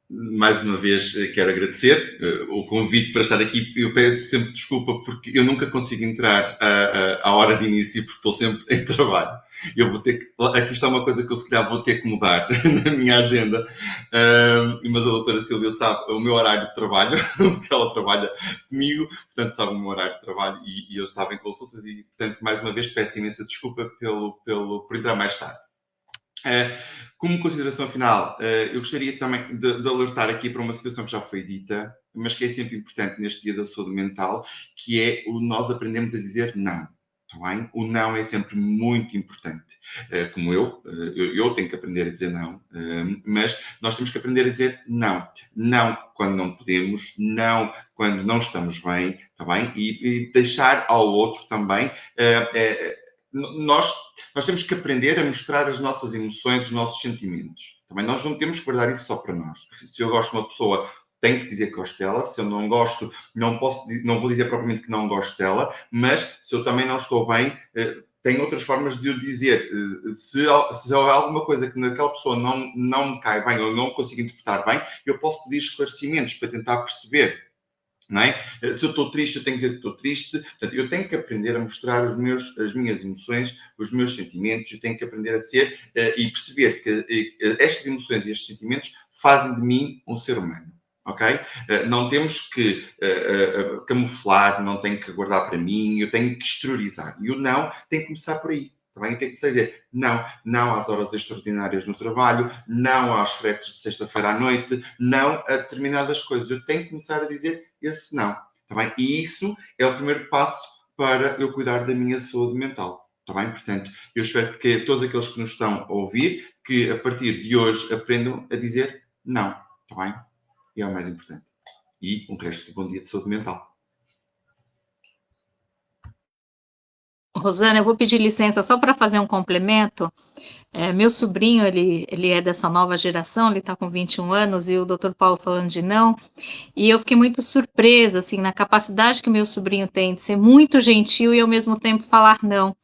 Mais uma vez, quero agradecer o convite para estar aqui. Eu peço sempre desculpa porque eu nunca consigo entrar à hora de início, porque estou sempre em trabalho. Eu vou ter que... Aqui está uma coisa que eu, se calhar, vou ter que mudar na minha agenda. Mas a doutora Silvia sabe o meu horário de trabalho, porque ela trabalha comigo, portanto, sabe o meu horário de trabalho e eu estava em consultas e, portanto, mais uma vez, peço imensa desculpa por entrar mais tarde. Como consideração final, eu gostaria também de alertar aqui para uma situação que já foi dita, mas que é sempre importante neste Dia da Saúde Mental, que é o nós aprendemos a dizer não. Está bem? O não é sempre muito importante. Como eu tenho que aprender a dizer não, mas nós temos que aprender a dizer não. Não quando não podemos, não quando não estamos bem, está bem? E deixar ao outro também... Nós temos que aprender a mostrar as nossas emoções, os nossos sentimentos. Também nós não temos que guardar isso só para nós. Se eu gosto de uma pessoa, tenho que dizer que gosto dela. Se eu não gosto, não vou dizer propriamente que não gosto dela, mas se eu também não estou bem, tenho outras formas de o dizer. Se houver alguma coisa que naquela pessoa não me cai bem ou não consigo interpretar bem, eu posso pedir esclarecimentos para tentar perceber. Não é? Se eu estou triste, eu tenho que dizer que estou triste. Portanto, eu tenho que aprender a mostrar as minhas emoções, os meus sentimentos. Eu tenho que aprender a ser e perceber que estas emoções e estes sentimentos fazem de mim um ser humano. Ok? Não temos que camuflar, não tenho que guardar para mim, eu tenho que exteriorizar. E o não tem que começar por aí. Também tem que começar a dizer não às horas extraordinárias no trabalho, não aos fretes de sexta-feira à noite, não a determinadas coisas. Eu tenho que começar a dizer esse não. Tá bem? E isso é o primeiro passo para eu cuidar da minha saúde mental. Tá bem? Portanto, eu espero que todos aqueles que nos estão a ouvir, que a partir de hoje aprendam a dizer não. Tá bem? E é o mais importante. E um resto de bom dia de saúde mental. Rosana, eu vou pedir licença só para fazer um complemento. Meu sobrinho, ele é dessa nova geração, ele está com 21 anos, e o doutor Paulo falando de não, e eu fiquei muito surpresa, assim, na capacidade que meu sobrinho tem de ser muito gentil e ao mesmo tempo falar não.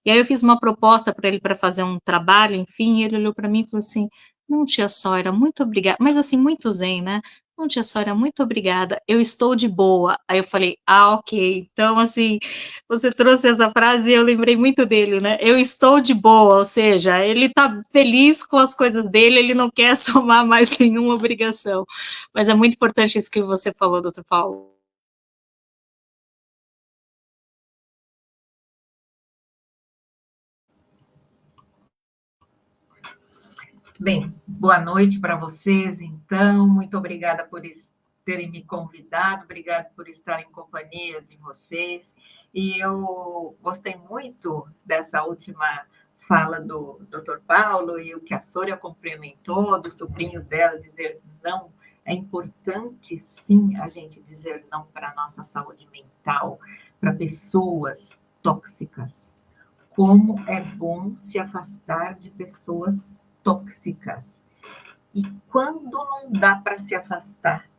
E aí eu fiz uma proposta para ele para fazer um trabalho, enfim, e ele olhou para mim e falou assim: não, tia Sóira, muito obrigada, mas assim, muito zen, né? Não, tia Sóira, muito obrigada, eu estou de boa. Aí eu falei, ok, então assim, você trouxe essa frase e eu lembrei muito dele, né? Eu estou de boa, ou seja, ele está feliz com as coisas dele, ele não quer somar mais nenhuma obrigação. Mas é muito importante isso que você falou, doutor Paulo. Bem, boa noite para vocês, então. Muito obrigada por terem me convidado, obrigada por estar em companhia de vocês. E eu gostei muito dessa última fala do Dr. Paulo e o que a Sória complementou, do sobrinho dela dizer não. É importante, sim, a gente dizer não para a nossa saúde mental, para pessoas tóxicas. Como é bom se afastar de pessoas tóxicas. E quando não dá para se afastar?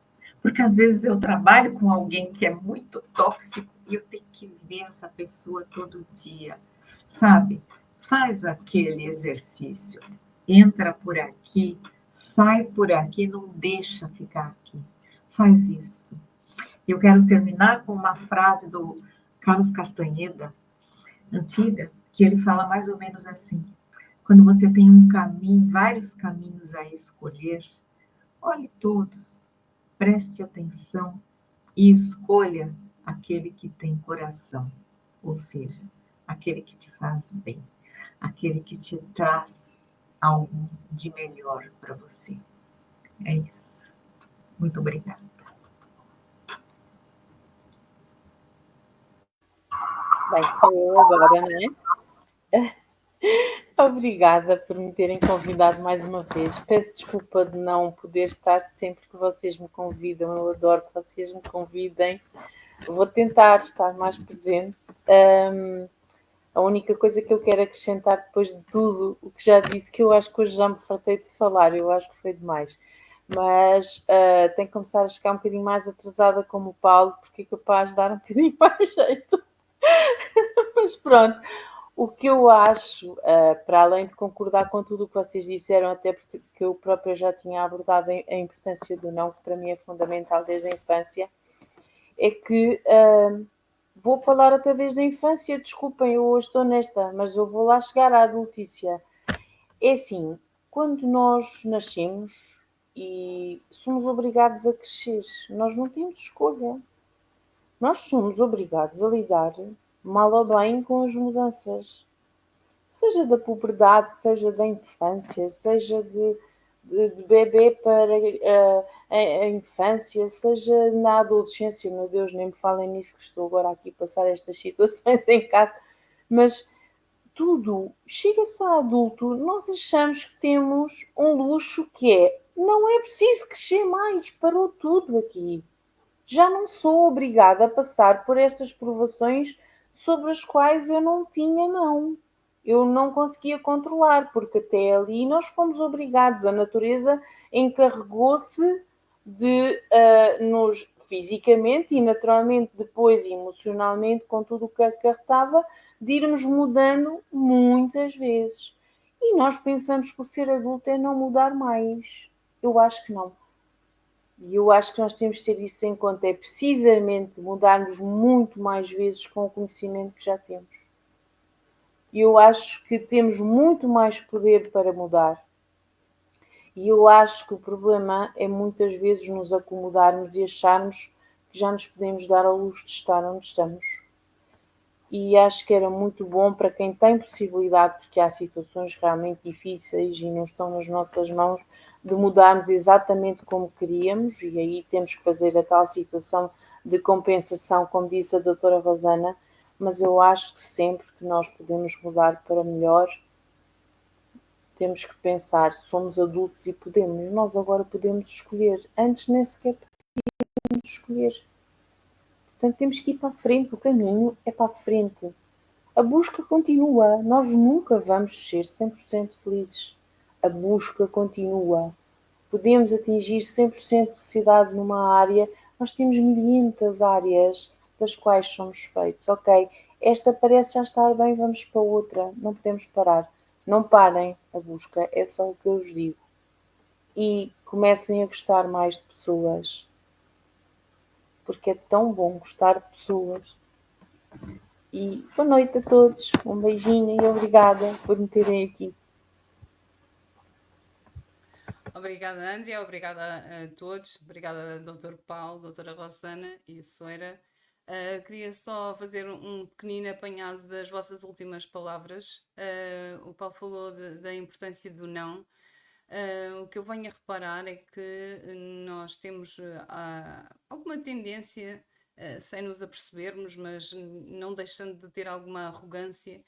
Porque às vezes eu trabalho com alguém que é muito tóxico e eu tenho que ver essa pessoa todo dia, sabe? Faz aquele exercício. Entra por aqui, sai por aqui, não deixa ficar aqui. Faz isso. Eu quero terminar com uma frase do Carlos Castaneda, antiga, que ele fala mais ou menos assim: quando você tem um caminho, vários caminhos a escolher, olhe todos, preste atenção e escolha aquele que tem coração, ou seja, aquele que te faz bem, aquele que te traz algo de melhor para você. É isso. Muito obrigada. Bem, sou eu agora, né? Obrigada por me terem convidado mais uma vez. Peço desculpa de não poder estar sempre que vocês me convidam. Eu adoro que vocês me convidem. Vou tentar estar mais presente. A única coisa que eu quero acrescentar depois de tudo o que já disse, que eu acho que hoje já me fartei de falar, eu acho que foi demais. Mas tenho que começar a chegar um bocadinho mais atrasada como o Paulo, porque é capaz de dar um bocadinho mais jeito. Mas pronto. O que eu acho, para além de concordar com tudo o que vocês disseram, até porque eu própria já tinha abordado a importância do não, que para mim é fundamental desde a infância, é que vou falar outra vez da infância, desculpem, eu hoje estou nesta, mas eu vou lá chegar à adultícia. É assim, quando nós nascemos e somos obrigados a crescer, nós não temos escolha. Nós somos obrigados a lidar, mal ou bem, com as mudanças. Seja da puberdade, seja da infância, seja de bebê para a infância, seja na adolescência. Meu Deus, nem me falem nisso, que estou agora aqui a passar estas situações em casa. Mas tudo, chega-se a adulto, nós achamos que temos um luxo que é, não é preciso crescer mais, parou tudo aqui. Já não sou obrigada a passar por estas provações sobre as quais eu não tinha mão. Eu não conseguia controlar, porque até ali nós fomos obrigados. A natureza encarregou-se de nos fisicamente e naturalmente depois emocionalmente, com tudo o que acarretava, de irmos mudando muitas vezes. E nós pensamos que o ser adulto é não mudar mais. Eu acho que não. E eu acho que nós temos de ter isso em conta, é precisamente mudarmos muito mais vezes com o conhecimento que já temos. E eu acho que temos muito mais poder para mudar. E eu acho que o problema é muitas vezes nos acomodarmos e acharmos que já nos podemos dar ao luxo de estar onde estamos. E acho que era muito bom para quem tem possibilidade, porque há situações realmente difíceis e não estão nas nossas mãos, de mudarmos exatamente como queríamos, e aí temos que fazer a tal situação de compensação, como disse a doutora Rosana, mas eu acho que sempre que nós podemos mudar para melhor, temos que pensar, somos adultos e podemos, nós agora podemos escolher, antes nem sequer podemos escolher. Portanto, temos que ir para a frente, o caminho é para a frente. A busca continua, nós nunca vamos ser 100% felizes. A busca continua. Podemos atingir 100% de felicidade numa área, nós temos milhentas áreas das quais somos feitos. Ok, esta parece já estar bem, vamos para outra, não podemos parar. Não parem a busca, é só o que eu vos digo. E comecem a gostar mais de pessoas, porque é tão bom gostar de pessoas. E boa noite a todos, um beijinho e obrigada por me terem aqui. Obrigada, Andrea, obrigada a todos, obrigada, Dr. Paulo, doutora Rosana e Soeira. Queria só fazer um pequenino apanhado das vossas últimas palavras. O Paulo falou da importância do não. O que eu venho a reparar é que nós temos alguma tendência, sem nos apercebermos, mas não deixando de ter alguma arrogância,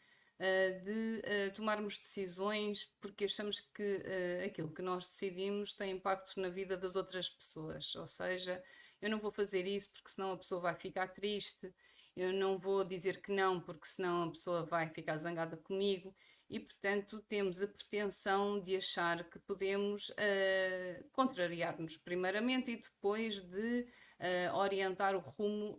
de tomarmos decisões porque achamos que aquilo que nós decidimos tem impacto na vida das outras pessoas. Ou seja, eu não vou fazer isso porque senão a pessoa vai ficar triste, eu não vou dizer que não porque senão a pessoa vai ficar zangada comigo. E, portanto, temos a pretensão de achar que podemos contrariar-nos primeiramente e depois de orientar o rumo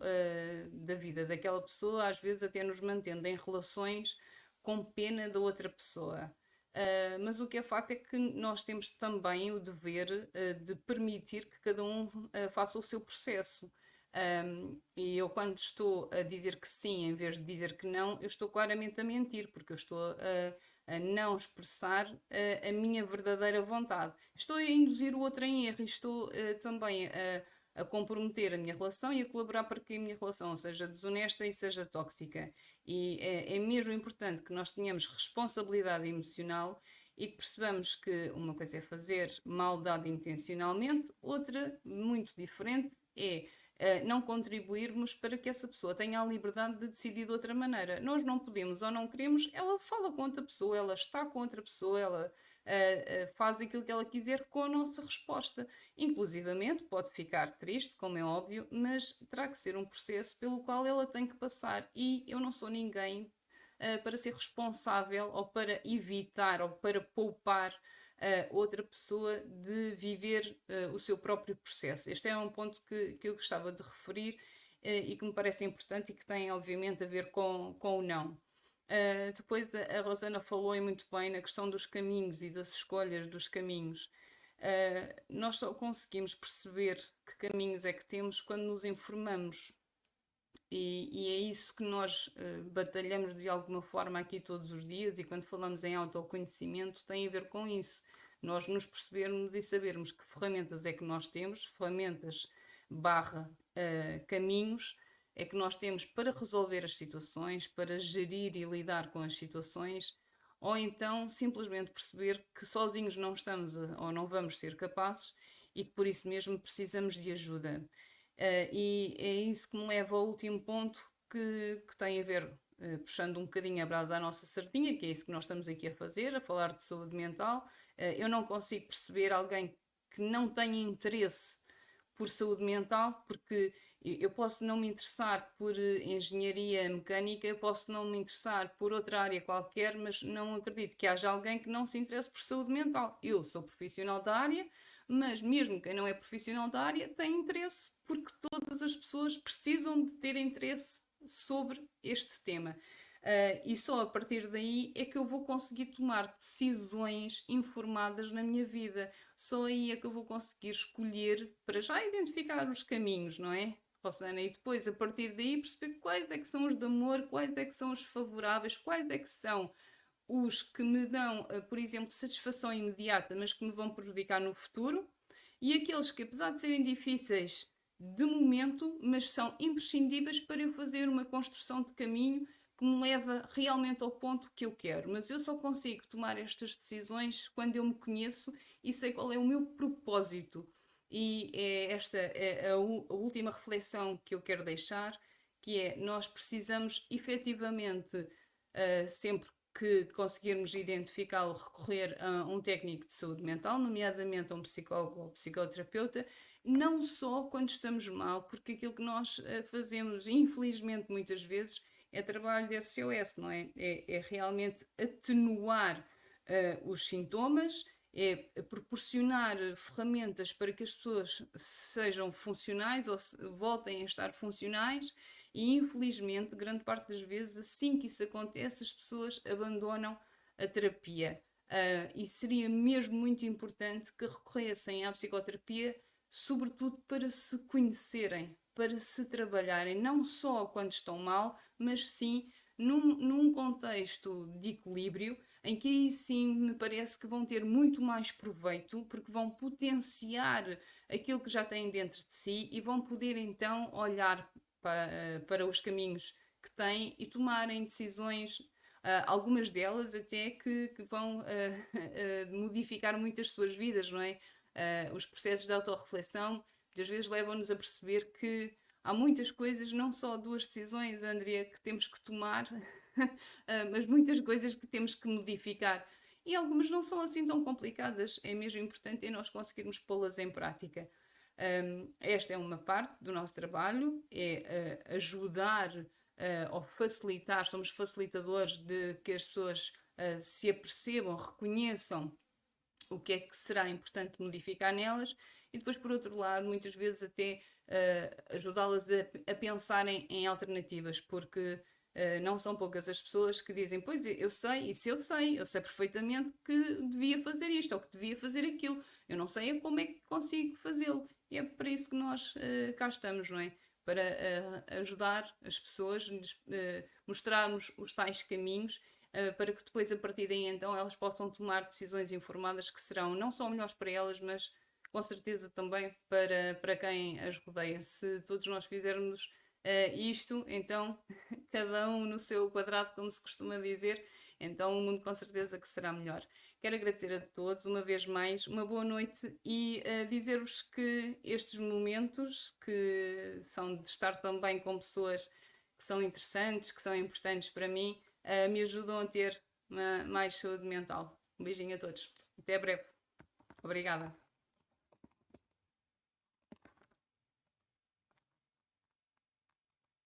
da vida daquela pessoa, às vezes até nos mantendo em relações com pena da outra pessoa. Mas o que é facto é que nós temos também o dever de permitir que cada um faça o seu processo. E eu, quando estou a dizer que sim em vez de dizer que não, eu estou claramente a mentir, porque eu estou a não expressar a minha verdadeira vontade. Estou a induzir o outro em erro e estou também a comprometer a minha relação e a colaborar para que a minha relação seja desonesta e seja tóxica. E é mesmo importante que nós tenhamos responsabilidade emocional e que percebamos que uma coisa é fazer maldade intencionalmente, outra, muito diferente, é não contribuirmos para que essa pessoa tenha a liberdade de decidir de outra maneira. Nós não podemos ou não queremos, ela fala com outra pessoa, ela está com outra pessoa, ela faz aquilo que ela quiser com a nossa resposta. Inclusivamente, pode ficar triste, como é óbvio, mas terá que ser um processo pelo qual ela tem que passar. E eu não sou ninguém para ser responsável ou para evitar ou para poupar outra pessoa de viver o seu próprio processo. Este é um ponto que eu gostava de referir e que me parece importante e que tem, obviamente, a ver com o não. Depois a Rosana falou muito bem na questão dos caminhos e das escolhas dos caminhos. Nós só conseguimos perceber que caminhos é que temos quando nos informamos. E é isso que nós batalhamos de alguma forma aqui todos os dias, e quando falamos em autoconhecimento tem a ver com isso. Nós nos percebermos e sabermos que ferramentas é que nós temos, ferramentas barra caminhos, é que nós temos para resolver as situações, para gerir e lidar com as situações, ou então simplesmente perceber que sozinhos não estamos ou não vamos ser capazes e que por isso mesmo precisamos de ajuda. E é isso que me leva ao último ponto que tem a ver, puxando um bocadinho a brasa à nossa sardinha, que é isso que nós estamos aqui a fazer, a falar de saúde mental. Eu não consigo perceber alguém que não tenha interesse por saúde mental, porque eu posso não me interessar por engenharia mecânica, eu posso não me interessar por outra área qualquer, mas não acredito que haja alguém que não se interesse por saúde mental. Eu sou profissional da área, mas mesmo quem não é profissional da área tem interesse, porque todas as pessoas precisam de ter interesse sobre este tema. E só a partir daí é que eu vou conseguir tomar decisões informadas na minha vida. Só aí é que eu vou conseguir escolher, para já identificar os caminhos, não é, Rosana? E depois, a partir daí, perceber quais é que são os de amor, quais é que são os favoráveis, quais é que são os que me dão, por exemplo, satisfação imediata, mas que me vão prejudicar no futuro, e aqueles que, apesar de serem difíceis de momento, mas são imprescindíveis para eu fazer uma construção de caminho que me leva realmente ao ponto que eu quero. Mas eu só consigo tomar estas decisões quando eu me conheço e sei qual é o meu propósito. E esta é a última reflexão que eu quero deixar, que é: nós precisamos efetivamente, sempre que conseguirmos identificá-lo, recorrer a um técnico de saúde mental, nomeadamente a um psicólogo ou psicoterapeuta, não só quando estamos mal, porque aquilo que nós fazemos, infelizmente, muitas vezes, é trabalho de SOS, não é? É realmente atenuar os sintomas, é proporcionar ferramentas para que as pessoas sejam funcionais ou voltem a estar funcionais, e infelizmente, grande parte das vezes, assim que isso acontece, as pessoas abandonam a terapia. E seria mesmo muito importante que recorressem à psicoterapia, sobretudo para se conhecerem, para se trabalharem, não só quando estão mal, mas sim num contexto de equilíbrio, em que aí sim me parece que vão ter muito mais proveito, porque vão potenciar aquilo que já têm dentro de si e vão poder então olhar para os caminhos que têm e tomarem decisões, algumas delas até que vão modificar muitas suas vidas, não é? Os processos de autorreflexão muitas vezes levam-nos a perceber que há muitas coisas, não só duas decisões, Andrea, que temos que tomar, mas muitas coisas que temos que modificar. E algumas não são assim tão complicadas, é mesmo importante nós conseguirmos pô-las em prática. Esta é uma parte do nosso trabalho, é ajudar ou facilitar, somos facilitadores de que as pessoas se apercebam, reconheçam o que é que será importante modificar nelas, e depois, por outro lado, muitas vezes até ajudá-las a pensarem em alternativas, porque não são poucas as pessoas que dizem: pois eu sei, isso eu sei perfeitamente que devia fazer isto ou que devia fazer aquilo, eu não sei como é que consigo fazê-lo. E é para isso que nós cá estamos, não é? Para ajudar as pessoas, mostrarmos os tais caminhos, para que depois, a partir daí, então, elas possam tomar decisões informadas que serão não só melhores para elas, mas com certeza também para quem as rodeia. Se todos nós fizermos isto, então, cada um no seu quadrado, como se costuma dizer, então o mundo com certeza que será melhor. Quero agradecer a todos uma vez mais, uma boa noite e dizer-vos que estes momentos que são de estar também com pessoas que são interessantes, que são importantes para mim, me ajudam a ter mais saúde mental. Um beijinho a todos. Até breve. Obrigada.